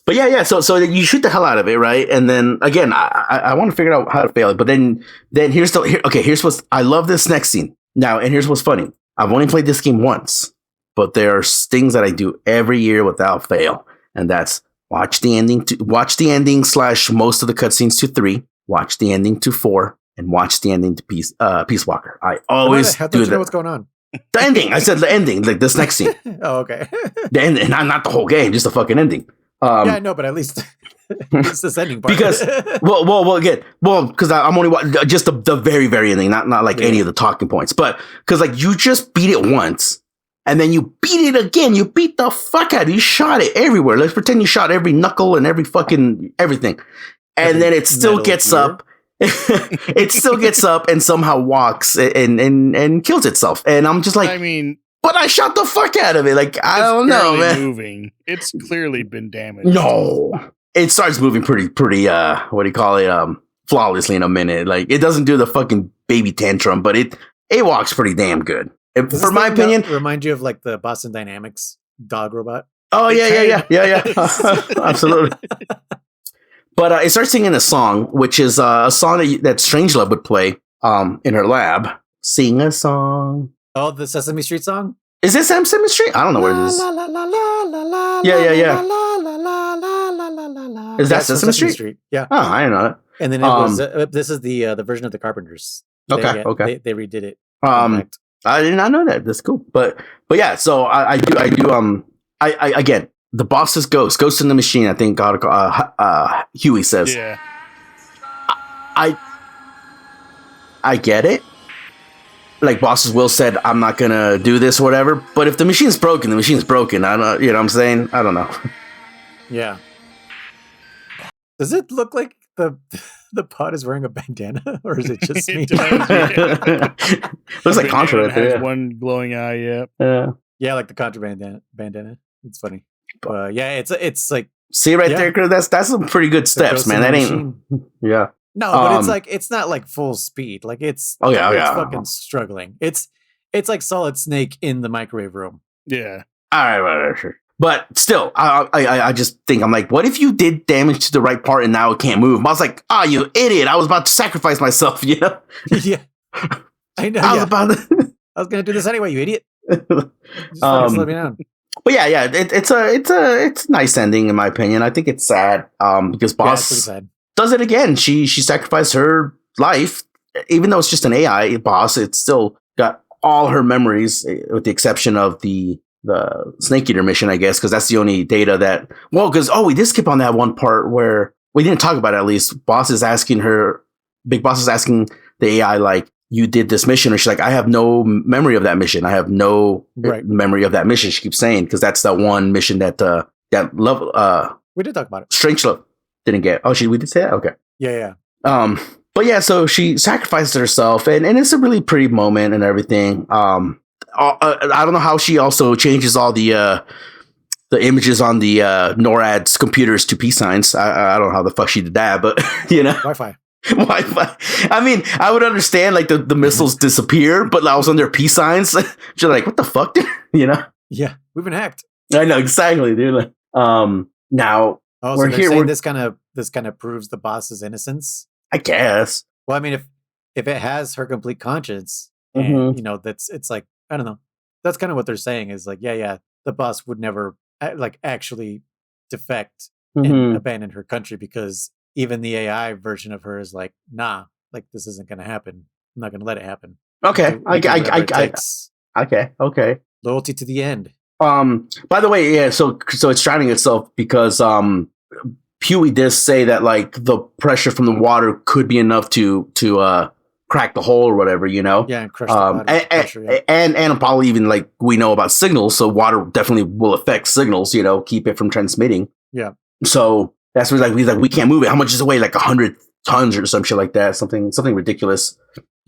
But yeah. So you shoot the hell out of it, right? And then again, I want to figure out how to fail it. But then here's what's I love this next scene now, and here's what's funny. I've only played this game once, but there are things that I do every year without fail, and that's watch the ending / most of the cutscenes to 3, watch the ending to 4, and watch the ending to Peace Walker. I always do that. You know what's going on? The ending. I said the ending, like this next scene. Oh, okay. The ending, not the whole game, just the fucking ending. Yeah, I know, but at least it's this ending part. Because because I'm only just the very, very ending, not like any of the talking points, but because like you just beat it once and then you beat it again. You beat the fuck out of it. You shot it everywhere. Let's pretend you shot every knuckle and every fucking everything, and then it still gets up. It still gets up and somehow walks and kills itself. And I'm just like, but I shot the fuck out of it. Like, I don't know, man. Moving. It's clearly been damaged. No. It starts moving pretty, what do you call it? Flawlessly in a minute. Like, it doesn't do the fucking baby tantrum, but it walks pretty damn good. For my opinion. Remind you of like the Boston Dynamics dog robot? Oh, yeah. Absolutely. But it starts singing a song, which is a song that Strangelove would play in her lab. Sing a song. Oh, the Sesame Street song? Is this Sesame Street? I don't know where it is. Yeah. Is that Sesame Street? Yeah. Oh, I didn't know that. And then it was this is the version of the Carpenters. Okay. They redid it. I did not know that. That's cool. But yeah, so I do again, the boss is Ghost in the Machine, I think Huey says. Yeah. I get it. Like bosses Will said, I'm not gonna do this or whatever. But if the machine's broken, the machine's broken. I don't, you know what I'm saying? I don't know. Yeah. Does it look like the pod is wearing a bandana, or is it just me? It does, yeah. Looks like Contra right there. Has one glowing eye. Yeah, like the Contra bandana. It's funny. Yeah, it's like see right there, Chris. That's some pretty good steps, man. That ain't. Yeah. No, but it's not like full speed. Like it's fucking struggling. It's like Solid Snake in the microwave room. Yeah. All right, sure. But still, I just think I'm like, what if you did damage to the right part and now it can't move? I was like, you idiot! I was about to sacrifice myself. You know? Yeah. I know. I was gonna do this anyway, you idiot. Just slow me down. But yeah, it's a nice ending in my opinion. I think it's sad because Boss does it again. She sacrificed her life, even though it's just an AI boss. It's still got all her memories, with the exception of the Snake Eater mission, I guess, because that's the only data that. Well, because we did skip on that one part where we didn't talk about it. At least Big Boss is asking the AI like, you did this mission, and she's like, I have no memory of that mission. I have no memory of that mission. She keeps saying, because that's that one mission that we did talk about it. Strangelove didn't get. Oh, we did say that? Okay. Yeah. But yeah, so she sacrificed herself, and it's a really pretty moment and everything. I don't know how she also changes all the images on the NORAD's computers to peace signs. I don't know how the fuck she did that, but you know, Wi-Fi. I mean, I would understand like the missiles disappear, but I was on their peace signs. She's like, what the fuck, dude? You know? Yeah, we've been hacked. I know exactly, dude. Like, now we're here. This kind of proves the boss's innocence, I guess. Well, I mean, if it has her complete conscience, and, you know, it's like, I don't know. That's kind of what they're saying is like, yeah, the boss would never like actually defect and abandon her country, because even the AI version of her is like, nah, like this isn't going to happen. I'm not going to let it happen. Okay. Okay. Loyalty to the end. By the way, yeah. So it's drowning itself because Huey does say that like the pressure from the water could be enough to crack the hole or whatever, you know. Yeah, and crush the bottom pressure. Yeah. And probably even like we know about signals, so water definitely will affect signals, you know, keep it from transmitting. Yeah. So that's where he's like we can't move it. How much does it weigh? Like 100 tons or some shit like that. Something ridiculous.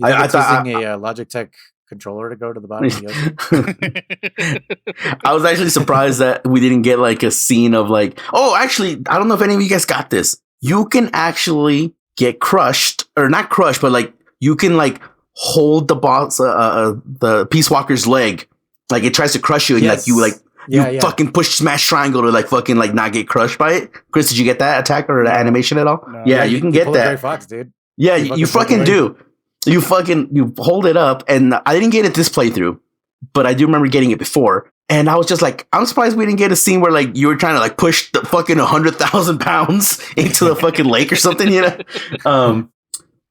I thought using a Logitech controller to go to the bottom of the ocean. I was actually surprised that we didn't get like a scene of like, oh, actually, I don't know if any of you guys got this. You can actually get crushed, or not crushed, but like you can like hold the boss, the Peace Walker's leg, like it tries to crush you, and you fucking push smash triangle to like fucking like not get crushed by it. Chris, did you get that attack or the animation at all? No. Yeah, you can get that. Gray Fox, dude. Yeah, you fucking do. You hold it up, and I didn't get it this playthrough, but I do remember getting it before. And I was just like, I'm surprised we didn't get a scene where like you were trying to like push the fucking 100,000 pounds into the fucking lake or something, you know?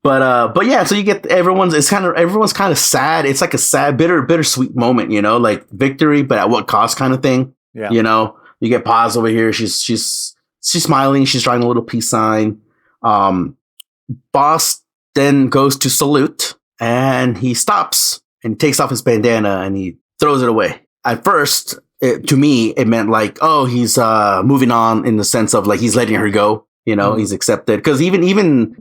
But yeah, so you get everyone's kind of sad. It's like a sad, bittersweet moment, you know, like victory, but at what cost kind of thing. Yeah. You know, you get Paz over here. She's smiling. She's drawing a little peace sign. Boss then goes to salute, and he stops and takes off his bandana and he throws it away. At first, to me, it meant like, oh, he's moving on in the sense of like he's letting her go. You know, he's accepted. Because even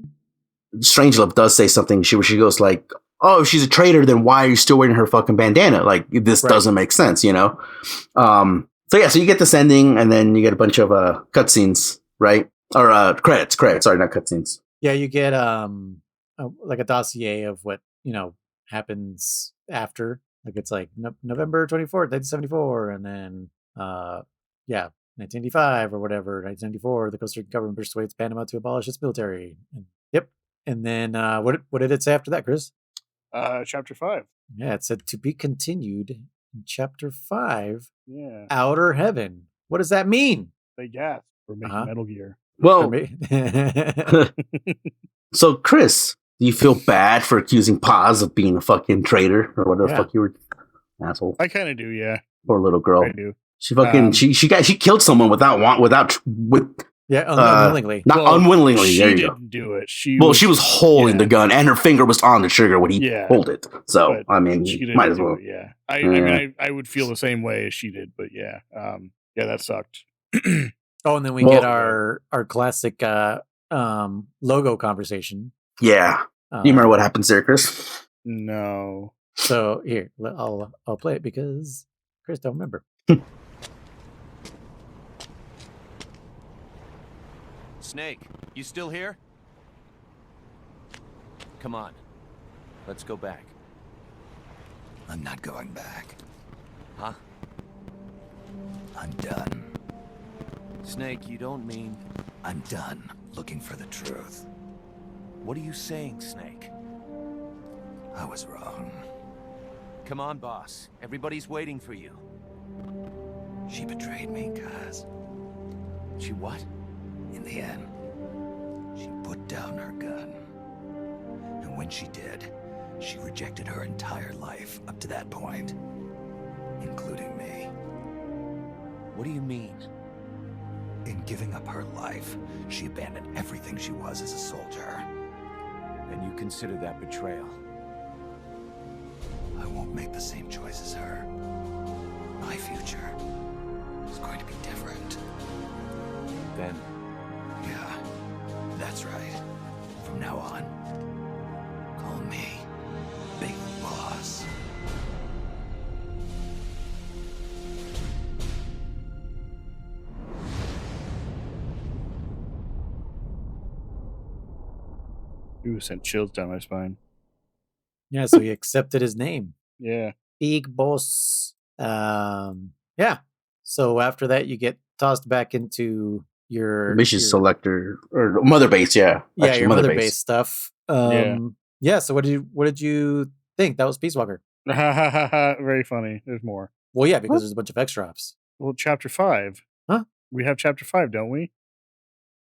Strangelove does say something where she goes like, oh, if she's a traitor, then why are you still wearing her fucking bandana? Like, this doesn't make sense, you know? So yeah, so you get this ending, and then you get a bunch of cutscenes, right? Or credits, sorry, not cutscenes. Yeah, you get like a dossier of what, you know, happens after. Like it's like November 24th, 1974, and then 1985 or whatever, 1994, the Costa Rican government persuades Panama to abolish its military. And then what did it say after that, Chris? Chapter 5. Yeah, it said to be continued in Chapter 5. Yeah. Outer Heaven. What does that mean? They gas for making Metal Gear. Well, so Chris, do you feel bad for accusing Paz of being a fucking traitor or whatever the fuck you were, asshole? I kind of do, yeah. Poor little girl. I do. She fucking she killed someone unwillingly. Unwillingly. She there you didn't do it. She was holding the gun, and her finger was on the trigger when he pulled it. So I mean, might as well. Yeah, I mean, I would feel the same way as she did, but yeah, that sucked. Oh, and then we get our classic logo conversation. Yeah. Do you remember what happens there, Chris? No. So here, I'll play it because Chris don't remember. Snake, you still here? Come on. Let's go back. I'm not going back. Huh? I'm done. Snake, you don't mean... I'm done looking for the truth. What are you saying, Snake? I was wrong. Come on, boss. Everybody's waiting for you. She betrayed me, Kaz. She what? In the end, she put down her gun. And when she did, she rejected her entire life up to that point, including me. What do you mean? In giving up her life, she abandoned everything she was as a soldier. And you consider that betrayal? I won't make the same choice as her. My future is going to be different. Then? Yeah, that's right. From now on, call me Big Boss. Ooh, sent chills down my spine. Yeah, so he accepted his name. Yeah. Big Boss. Yeah. So after that, you get tossed back into your Vicious Selector or Mother Base, yeah. Yeah, Actually, your Mother Base stuff. Yeah. So what did you think? That was Peace Walker. Very funny. There's more. Well, yeah, because there's a bunch of extra ops. Well, Chapter 5. Huh? We have Chapter 5, don't we?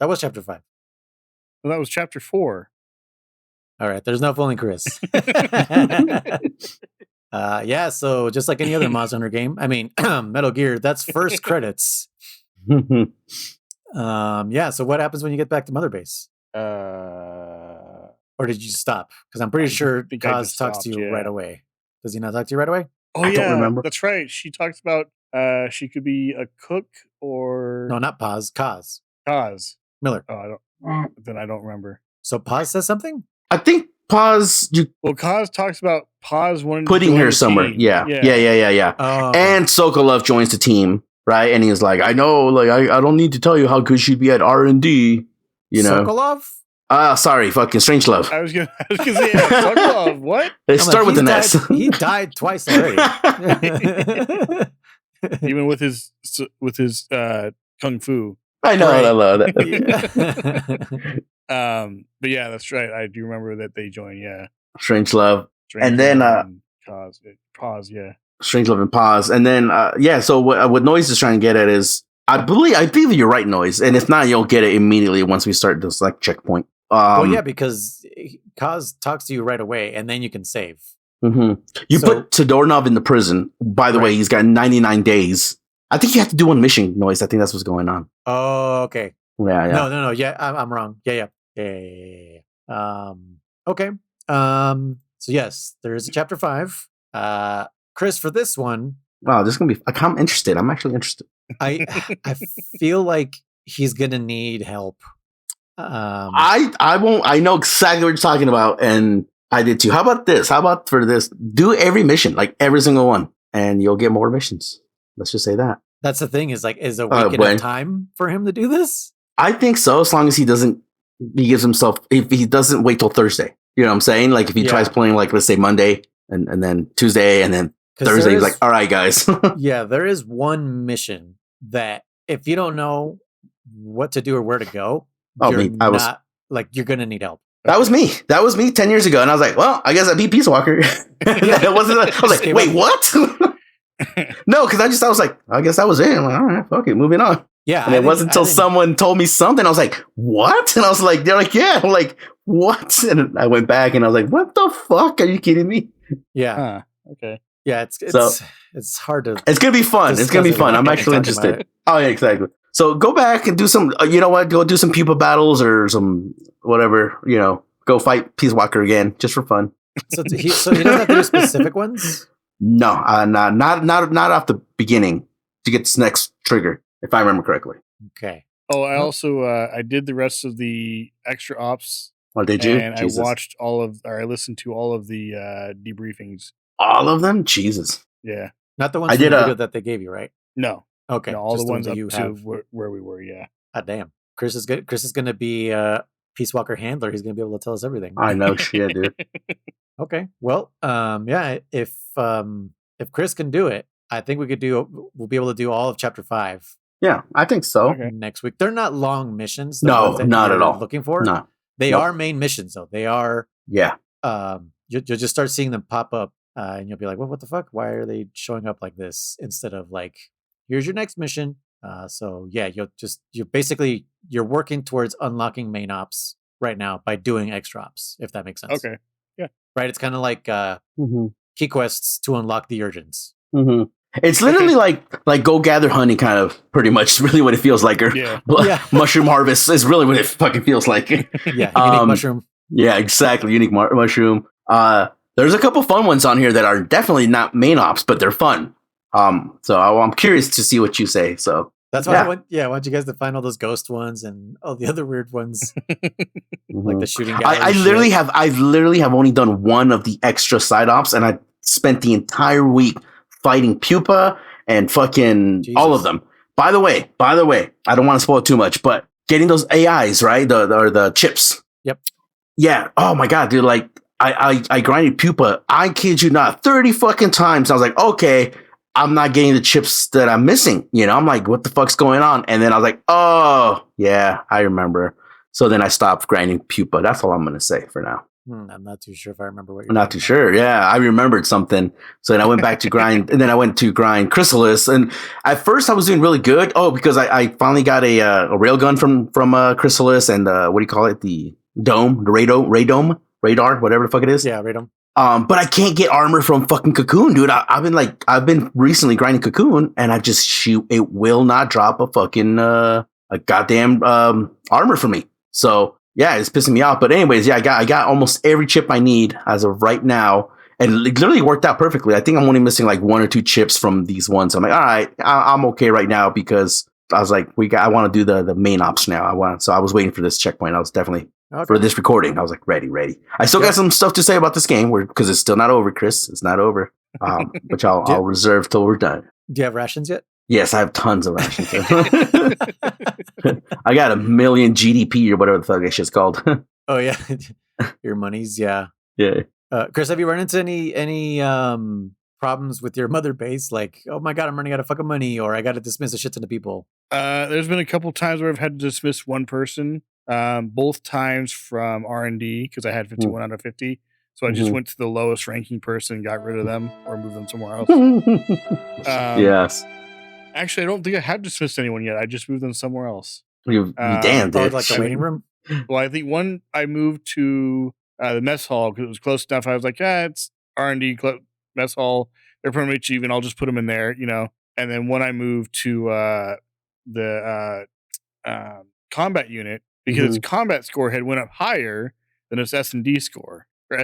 That was Chapter 5. Well, that was Chapter 4. All right, there's no fooling Chris. Yeah, so just like any other Monster Hunter game, I mean, Metal Gear, that's first credits. Yeah. So what happens when you get back to Mother Base? Or did you stop? Because I'm pretty sure Kaz talks to you right away. Does he not talk to you right away? Oh, I don't remember. That's right. She talks about she could be a cook or No, not Paz. Kaz. Miller. Oh, I don't. Then I don't remember. So Paz says something? I think Paz. Well, Kaz talks about Paz wanting putting her somewhere. team. Yeah. Oh, okay. And Sokolov joins the team, right? And he's like, I know, like I don't need to tell you how good she'd be at R&D. You know, Sokolov? Sorry, fucking Strangelove. I was gonna say Sokolov. What? They start with an S. He died twice already. Even with his kung fu. I know, Right. I love that. But yeah, that's right. I do remember that they joined. Yeah, Strangelove. And then Pause. Yeah. Strangelove and Pause. And then so what Noise is trying to get at is I believe you're right, Noise. And if not, you'll get it immediately once we start this like checkpoint. Well, yeah, because Kaz talks to you right away, and then you can save. Mm-hmm. You put Todornov in the prison. By the way, he's got 99 days. I think you have to do one mission, Noise. I think that's what's going on. Oh, okay. Yeah. No. Yeah, I'm wrong. Yeah. Okay. So yes, there is a chapter 5. Chris, for this one. Wow, this is gonna be. I'm interested. I'm actually interested. I feel like he's gonna need help. I won't. I know exactly what you're talking about, and I did too. How about this? How about for this? Do every mission, like every single one, and you'll get more missions. Let's just say that. That's the thing. Is a week enough time for him to do this? I think so. As long as he doesn't, he gives himself. If he doesn't wait till Thursday, you know what I'm saying? Like if he tries playing, like let's say Monday, and then Tuesday, and then Thursday, he's like, all right, guys. Yeah, there is one mission that if you don't know what to do or where to go. You're gonna need help. That was me. 10 years ago, and I was like, "Well, I guess I beat Peace Walker." I was like, "Wait, what?" No, because I was like, "I guess that was it." I'm like, "All right, fuck it, moving on." Yeah, and it wasn't until someone told me something. I was like, "What?" And I was like, "They're like, yeah." I'm like, "What?" And I went back, and I was like, "What the fuck? Are you kidding me?" Yeah. Okay. Yeah, it's hard to. It's gonna be fun. It's gonna be fun. I'm actually interested. Oh yeah, exactly. So go back and do some, you know what? Go do some pupa battles or some whatever, you know, go fight Peace Walker again just for fun. So he doesn't have to do specific ones? No, not off the beginning to get this next trigger, if I remember correctly. Okay. Oh, I also, I did the rest of the extra ops. Oh, did you? And Jesus. I watched I listened to all of the debriefings. All of them? Jesus. Yeah. Not the ones from the video that they gave you, right? No. Okay, no, all the ones up to where we were. Yeah. God damn, Chris is good. Chris is going to be Peace Walker handler. He's going to be able to tell us everything. I know, shit, dude. Okay, well, yeah. If Chris can do it, I think we'll be able to do all of chapter 5. Yeah, I think so. Next week, they're not long missions. No, not at all. Looking for no, they are main missions though. They are. Yeah. You'll just start seeing them pop up, and you'll be like, what the fuck? Why are they showing up like this instead of like? Here's your next mission. So yeah, you're working towards unlocking main ops right now by doing extra ops, if that makes sense. Okay. Yeah. Right. It's kind of like key quests to unlock the urgents. Mm-hmm. It's literally like go gather honey, kind of pretty much really what it feels like. Or mushroom harvest is really what it fucking feels like. Yeah. Unique mushroom. Yeah, exactly. Unique mushroom. There's a couple fun ones on here that are definitely not main ops, but they're fun. So I'm curious to see what you say. So that's why I want you guys to find all those ghost ones and all the other weird ones, like the shooting gallery. I literally have only done one of the extra side ops, and I spent the entire week fighting Pupa and fucking all of them. By the way, I don't want to spoil too much, but getting those AIs, right? The chips. Yep. Yeah. Oh my god, dude! Like I grinded Pupa. I kid you not, 30 fucking times. I was like, okay. I'm not getting the chips that I'm missing. You know, I'm like, what the fuck's going on? And then I was like, oh, yeah, I remember. So then I stopped grinding Pupa. That's all I'm going to say for now. I'm not too sure if I remember what you're not too sure. Yeah, I remembered something. So then I went back to grind, and then I went to grind Chrysalis. And at first I was doing really good. Oh, because I finally got a railgun from Chrysalis and what do you call it? The dome, the radar, whatever the fuck it is. Yeah, radome. But I can't get armor from fucking Cocoon, dude. I've been recently grinding Cocoon, and I just shoot. It will not drop a fucking a goddamn armor for me. So yeah, it's pissing me off. But anyways, yeah, I got almost every chip I need as of right now. And it literally worked out perfectly. I think I'm only missing like 1 or 2 chips from these ones. I'm like, all right, I'm okay right now because I was like, I want to do the main ops now. So I was waiting for this checkpoint. I was definitely for this recording. I was like, ready. I still got some stuff to say about this game because it's still not over, Chris. It's not over, which I'll reserve till we're done. Do you have rations yet? Yes, I have tons of rations. I got 1 million GDP or whatever the fuck that shit's called. Oh yeah, your monies. Yeah. Chris, have you run into any problems with your mother base? Like, oh my god, I'm running out of fucking money, or I got to dismiss a shit ton of people. There's been a couple times where I've had to dismiss one person. Both times from R&D because I had 51 out of 50. So I just went to the lowest ranking person, got rid of them, or moved them somewhere else. Yes. Actually, I don't think I have dismissed anyone yet. I just moved them somewhere else. You damn, dude. Like the waiting room? Well, I think one I moved to the mess hall because it was close enough. I was like, it's R&D mess hall. They're pretty much even. I'll just put them in there, And then when I moved to the combat unit, because its combat score had went up higher than its S&D score. Or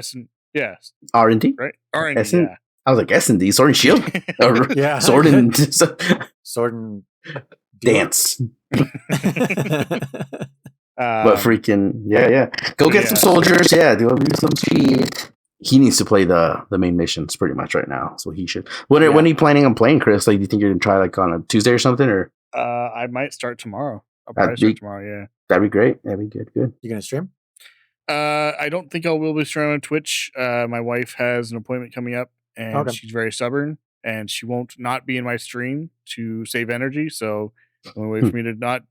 yes. R&D? Right? R&D, yeah. I was like, S&D, Sword and Shield? Yeah. Sword and Dance. But freaking, yeah. Go get some soldiers. Yeah, do some shit. He needs to play the main missions pretty much right now. So he should. When are you planning on playing, Chris? Like, do you think you're going to try like on a Tuesday or something? Or I might start tomorrow. I'll probably start tomorrow, yeah. That'd be great. That'd be good. You going to stream? I don't think I will be streaming on Twitch. My wife has an appointment coming up, and she's very stubborn, and she won't not be in my stream to save energy. So the only way for me to not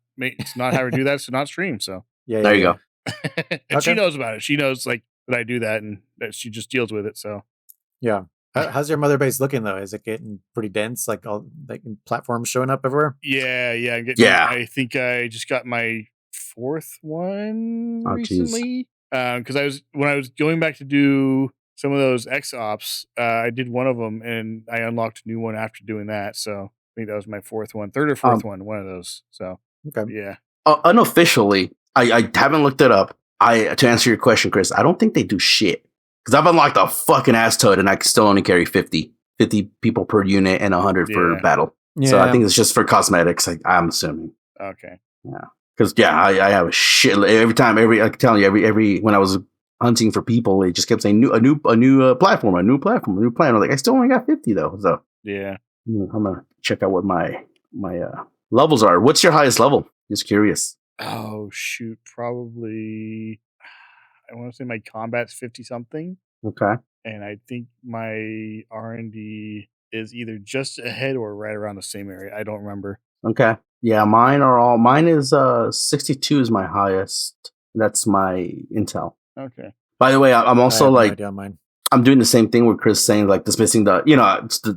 have her do that is to not stream. So there you go. And she knows about it. She knows like that I do that, and that she just deals with it. So yeah. How's your mother base looking though? Is it getting pretty dense? Like all like platforms showing up everywhere? Yeah. I'm getting. Yeah. I think I just got my 4th one recently. Because when I was going back to do some of those X ops, I did one of them and I unlocked a new one after doing that. So I think that was my 4th one, 3rd or 4th one of those. So yeah. Unofficially, I haven't looked it up. To answer your question, Chris, I don't think they do shit because I've unlocked a fucking ass toad and I can still only carry 50 people per unit and 100 for battle. Yeah. So I think it's just for cosmetics. I'm assuming. Okay. Yeah. Because I have a shit every time. I can tell you every when I was hunting for people, it just kept saying a new platform. I'm like, I still only got 50 though. So yeah, I'm gonna check out what my levels are. What's your highest level? Just curious. Oh shoot, probably. I want to say my combat's 50 something. Okay. And I think my R&D is either just ahead or right around the same area. I don't remember. Okay. Yeah, mine is 62 is my highest. That's my intel. Okay. By the way, I'm also like mine. I'm doing the same thing with Chris saying like dismissing the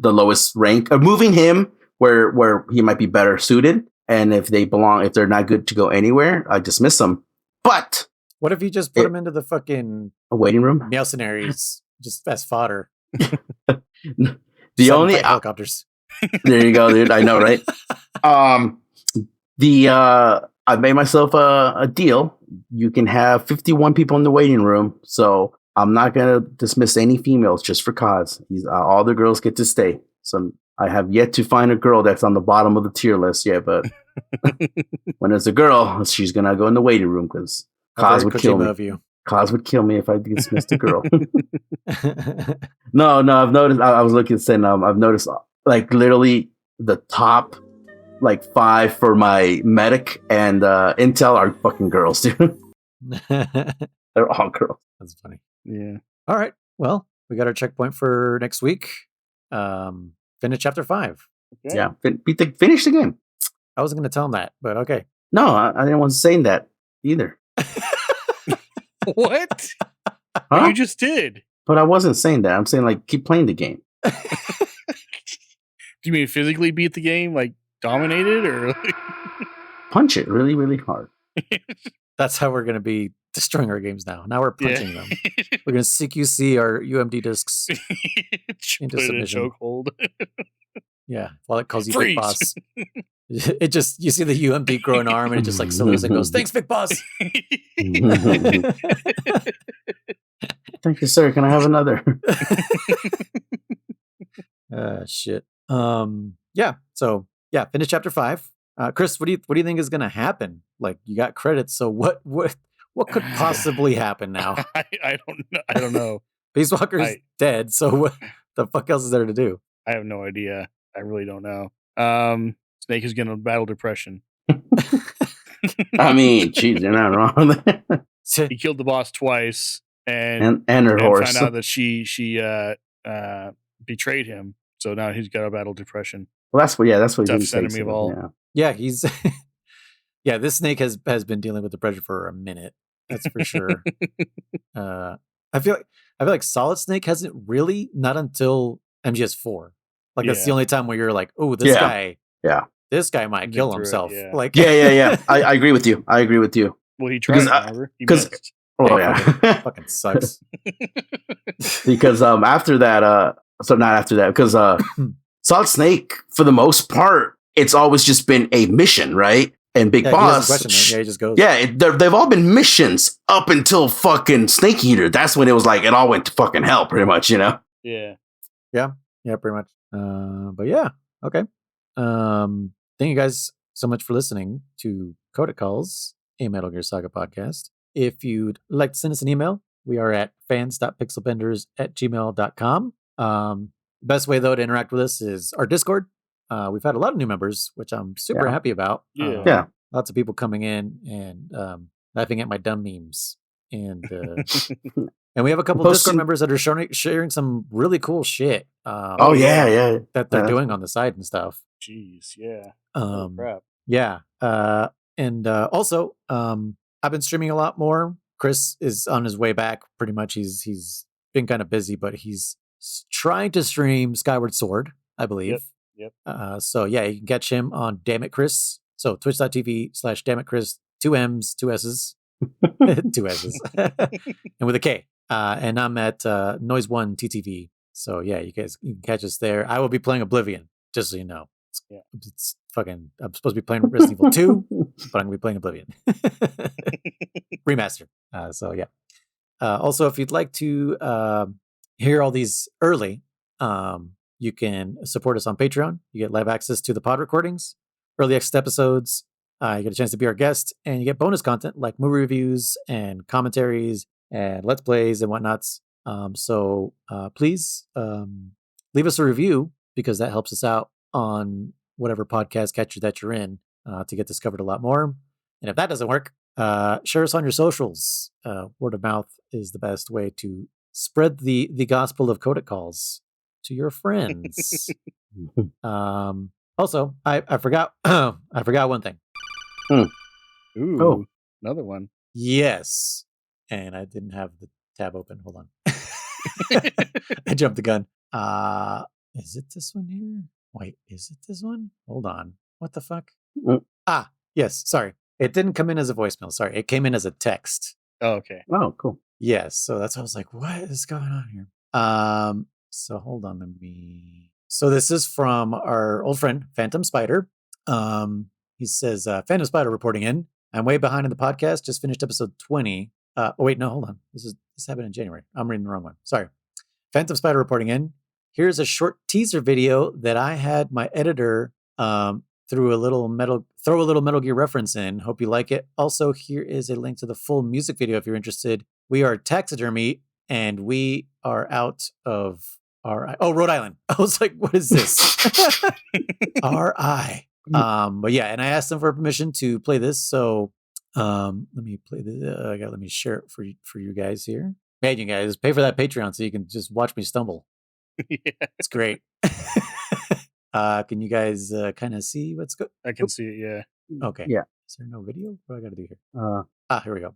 lowest rank or moving him where he might be better suited, and if they're not good to go anywhere, I dismiss them. But what if you just put them into the fucking a waiting room? Mercenaries just as fodder. The only helicopters. There you go, dude. I know, right? I made myself a deal. You can have 51 people in the waiting room, so I'm not gonna dismiss any females just for cause. All the girls get to stay. So I have yet to find a girl that's on the bottom of the tier list yet, but when it's a girl, she's gonna go in the waiting room because cause would kill me. Cause would kill me if I dismissed a girl. No, I've noticed. I was looking saying I've noticed like literally the top like 5 for my medic and intel are fucking girls, dude. They're all girls. That's funny. Yeah. All right. Well, we got our checkpoint for next week. Finish chapter 5. Okay. Yeah. Finish the game. I wasn't going to tell him that, but okay. No, I didn't want to say that either. What? Huh? You just did. But I wasn't saying that. I'm saying like keep playing the game. Do you mean physically beat the game, like dominate it, or like... punch it really, really hard? That's how we're going to be destroying our games now. Now we're punching them. We're going to CQC our UMD discs into submission. Chokehold. Yeah, while it calls you Freeze! Big Boss. It just, you see the UMP grow an arm and it just like salutes and goes, "Thanks, Big Boss." Thank you, sir. Can I have another? Shit. Yeah. So yeah, finish chapter 5. Chris, what do you think is gonna happen? Like, you got credits, so what could possibly happen now? I don't know. Peace Walker's dead, so what the fuck else is there to do? I have no idea. I really don't know. Snake is gonna battle depression. I mean, geez, you're not wrong. He killed the boss twice, and her horse. Found out that she betrayed him. So now he's got to battle depression. Well, that's what he toughest enemy of all. Yeah, he's yeah. This snake has been dealing with depression for a minute. That's for sure. I feel like Solid Snake hasn't really, not until MGS4. Like that's the only time where you're like, oh, this guy. Yeah. This guy might kill himself. Yeah. Like, yeah. I agree with you. Well, he tried. Because oh yeah, fucking sucks. Because after that, so not after that, because Solid Snake, for the most part, it's always just been a mission, right? And Big Boss, he just goes. Yeah, they've all been missions up until fucking Snake Eater. That's when it was like it all went to fucking hell, pretty much, you know? Yeah, pretty much. But yeah, okay. Thank you guys so much for listening to Codec Calls, a Metal Gear Saga podcast. If you'd like to send us an email, we are at fans.pixelbenders@gmail.com. Best way, though, to interact with us is our Discord. We've had a lot of new members, which I'm super happy about. Yeah. Lots of people coming in and laughing at my dumb memes. And and we have a couple of Discord members that are sharing some really cool shit. That they're doing on the side and stuff. Jeez, yeah. Crap. Yeah. And also, I've been streaming a lot more. Chris is on his way back. Pretty much, he's been kind of busy, but he's trying to stream Skyward Sword, I believe. Yep. So yeah, you can catch him on Damn It Chris. So twitch.tv/DamnItChris, 2 M's, 2 S's, 2 S's, and with a K. And I'm at Noise1 TTV. So yeah, you can catch us there. I will be playing Oblivion, just so you know. It's fucking. I'm supposed to be playing Resident Evil 2, but I'm gonna be playing Oblivion remaster. So yeah. Also, if you'd like to hear all these early, you can support us on Patreon. You get live access to the pod recordings, early access episodes. You get a chance to be our guest, and you get bonus content like movie reviews and commentaries and let's plays and whatnots. So please leave us a review, because that helps us out on whatever podcast catcher that you're in to get discovered a lot more. And if that doesn't work, share us on your socials. Word of mouth is the best way to spread the gospel of Codec Calls to your friends. Also, I forgot I forgot one thing. Ooh, another one. Yes. And I didn't have the tab open. Hold on. I jumped the gun. Is it this one here? Wait, is it this one? Hold on. What the fuck? Yes. Sorry. It didn't come in as a voicemail. Sorry. It came in as a text. Oh, okay. Oh, cool. Yes. So that's why I was like, what is going on here? So hold on. So this is from our old friend, Phantom Spider. He says, Phantom Spider reporting in. I'm way behind in the podcast. Just finished episode 20. Oh, wait, no, hold on. This happened in January. I'm reading the wrong one. Sorry. Phantom Spider reporting in. Here's a short teaser video that I had my editor throw a little Metal Gear reference in. Hope you like it. Also, here is a link to the full music video if you're interested. We are Taxidermy, and we are out of Rhode Island. I was like, what is this? R.I. But yeah, and I asked them for permission to play this. So let me play this. Let me share it for you guys here. Man, you guys pay for that Patreon so you can just watch me stumble. Yeah. It's great. Can you guys kind of see what's good? I can see it, yeah. Okay. Yeah. Is there no video? What do I got to do here? Here we go.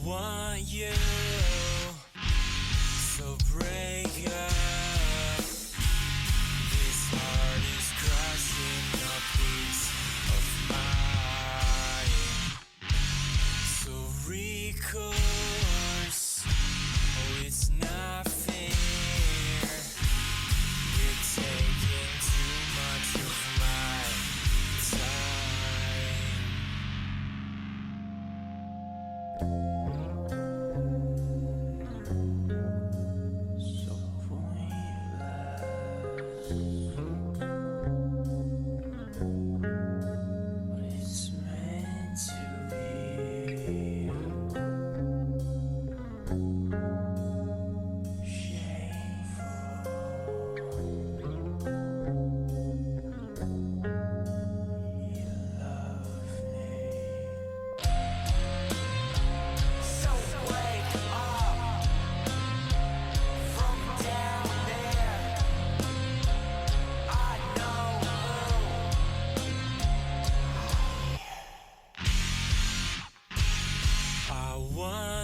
want you, so break up. This heart is crushing a piece of mine. So recourse, oh, it's not fair. You're taking too much of my time. So pointless, but it's meant to be.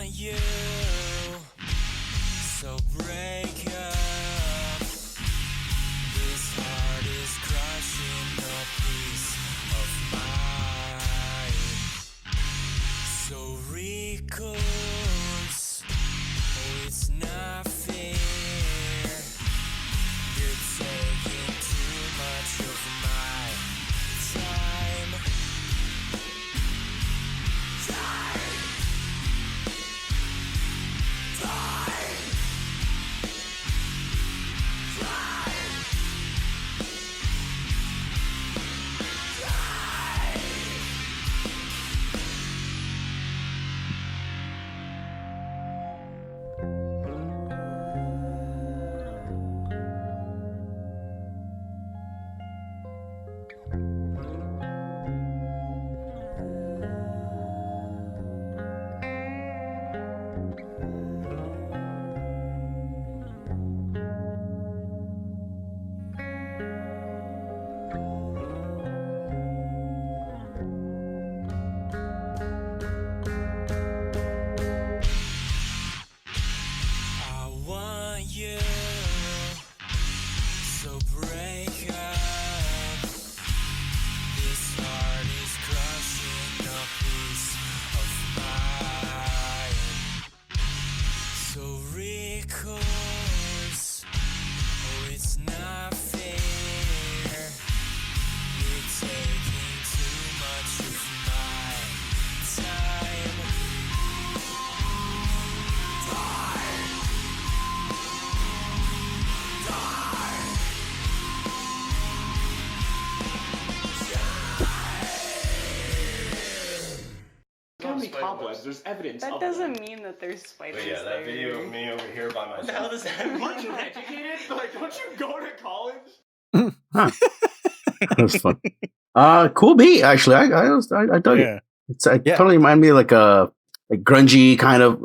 You, so break up. This heart is crushing a piece of mine. So recourse, oh, it's not fair. You're taking too much of my time. Cobwebs. There's evidence. That doesn't mean that there's spiders. But yeah, that video of me over here by myself. What the hell does that mean? Aren't you educated? Like, don't you go to college? That's fun. Cool beat. Actually, I dug it. It's totally remind me of like a grungy kind of,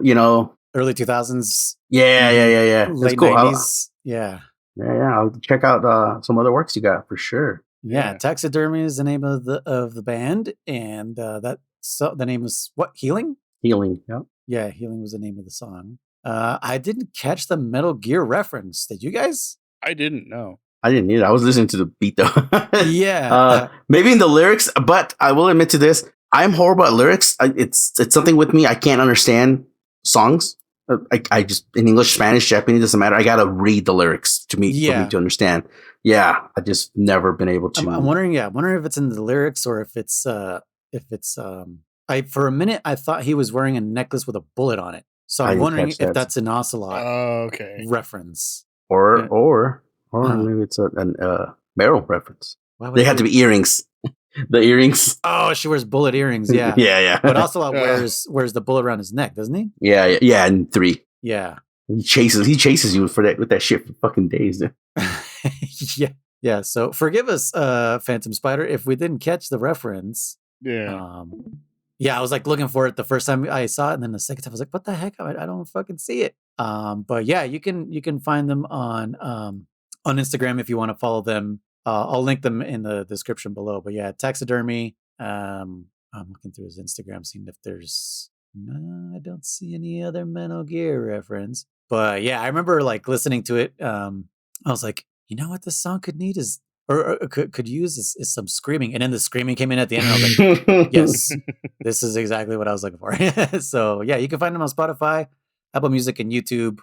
early 2000s. Yeah. Late cool. 90s. Yeah. I'll check out some other works you got for sure. Yeah, Taxidermy is the name of the band, and the name was what? Healing. Yep. Yeah, Healing was the name of the song. I didn't catch the Metal Gear reference. Did you guys? I didn't know. I didn't either. I was listening to the beat though. Yeah. Maybe in the lyrics, but I will admit to this: I'm horrible at lyrics. It's something with me. I can't understand songs. I just in English, Spanish, Japanese doesn't matter. I gotta read the lyrics for me to understand. Yeah, I just never been able to. I'm wondering. Yeah, I'm wondering if it's in the lyrics or if it's. I for a minute I thought he was wearing a necklace with a bullet on it. So I'm wondering if that's an Ocelot reference, or maybe it's a Meryl reference. They had to be earrings. The earrings. Oh, she wears bullet earrings. Yeah, yeah. But Ocelot wears the bullet around his neck, doesn't he? Yeah. And 3. Yeah. He chases you with that shit for fucking days. Yeah. So forgive us, Phantom Spider, if we didn't catch the reference. Yeah. I was like looking for it the first time I saw it, and then the second time I was like, "What the heck? I don't fucking see it." But yeah, you can find them on Instagram if you want to follow them. I'll link them in the description below. But yeah, Taxidermy. I'm looking through his Instagram, seeing if there's No, I don't see any other Metal Gear reference. But yeah, I remember like listening to it. I was like, you know what this song could need is, or could use is some screaming. And then the screaming came in at the end, and I was like, yes, this is exactly what I was looking for. So yeah, you can find them on Spotify, Apple Music, and YouTube.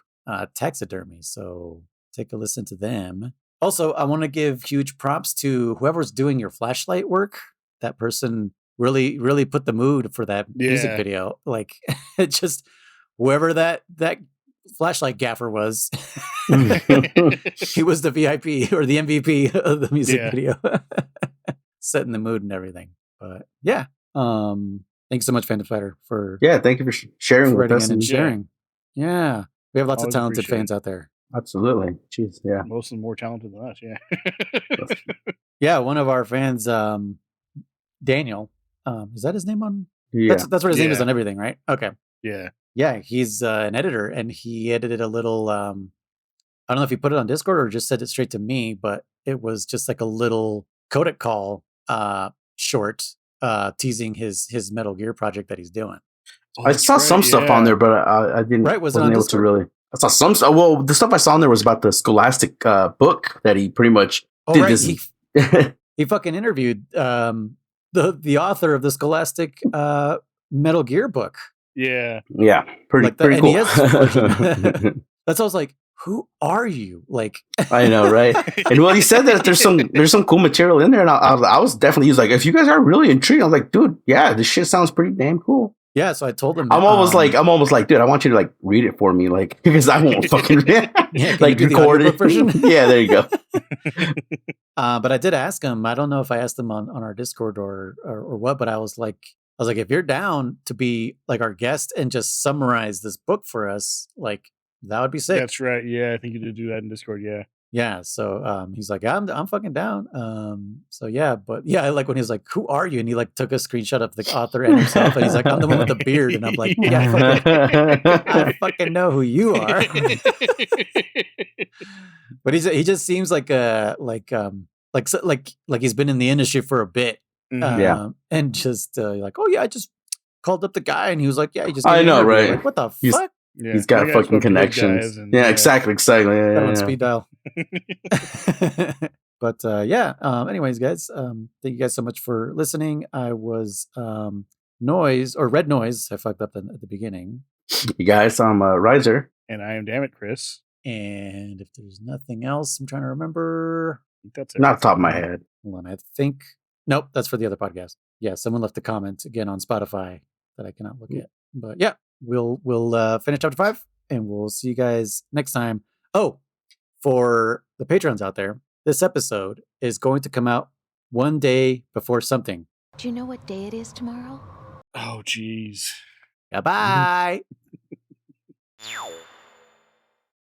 Taxidermy. So take a listen to them. Also, I want to give huge props to whoever's doing your flashlight work. That person really, really put the mood for that music video. Like, it just whoever that flashlight gaffer was, he was the VIP or the MVP of the music video, setting the mood and everything. But yeah, thanks so much, Phantom Fighter, for thank you for sharing with us and sharing. Yeah, we have lots of talented fans out there. Absolutely. Jeez, yeah. Most of them more talented than us, Yeah, one of our fans, Daniel, is that his name on? Yeah. That's what his name is on everything, right? Okay. Yeah. Yeah, he's an editor, and he edited a little, I don't know if he put it on Discord or just sent it straight to me, but it was just like a little Codec call short teasing his Metal Gear project that he's doing. I saw some stuff on there, but I didn't. Right? Wasn't able to really. I saw some. Well, the stuff I saw on there was about the Scholastic book that he pretty much did right. this. He fucking interviewed the author of the Scholastic Metal Gear book. Yeah. Yeah. Pretty cool. That's why I was like, who are you? Like, I know, right? And well, he said that there's some cool material in there, and I was definitely, he was like, if you guys are really intrigued, I was like, dude, yeah, this shit sounds pretty damn cool. Yeah, so I told him. I'm almost like, dude, I want you to like read it for me, like, because I won't fucking like record it. Version? Yeah, there you go. But I did ask him. I don't know if I asked him on our Discord or what, but I was like, if you're down to be like our guest and just summarize this book for us, like that would be sick. That's right. Yeah, I think you did do that in Discord. Yeah. Yeah. So he's like, I'm fucking down. So yeah, but yeah, I like when he's like, who are you? And he like took a screenshot of the author and himself, and he's like, I'm the one with the beard, and I'm like, yeah, I fucking know who you are. But he just seems like he's been in the industry for a bit. And just like, oh yeah, I just called up the guy, and he was like, yeah, he just I know, right? Like, what the fuck? Yeah. He's got fucking connections. Exactly. Yeah. Speed dial. But anyways, guys, thank you guys so much for listening. I was Red Noise. I fucked up at the beginning. You guys, I'm Riser. And I am Damn It, Chris. And if there's nothing else, I'm trying to remember. I think that's it. Not top of my head. Hold on, I think. Nope, that's for the other podcast. Yeah, someone left a comment again on Spotify that I cannot look at. But yeah, we'll finish chapter 5, and we'll see you guys next time. Oh, for the patrons out there, this episode is going to come out one day before something. Do you know what day it is tomorrow? Oh, geez. Bye-bye.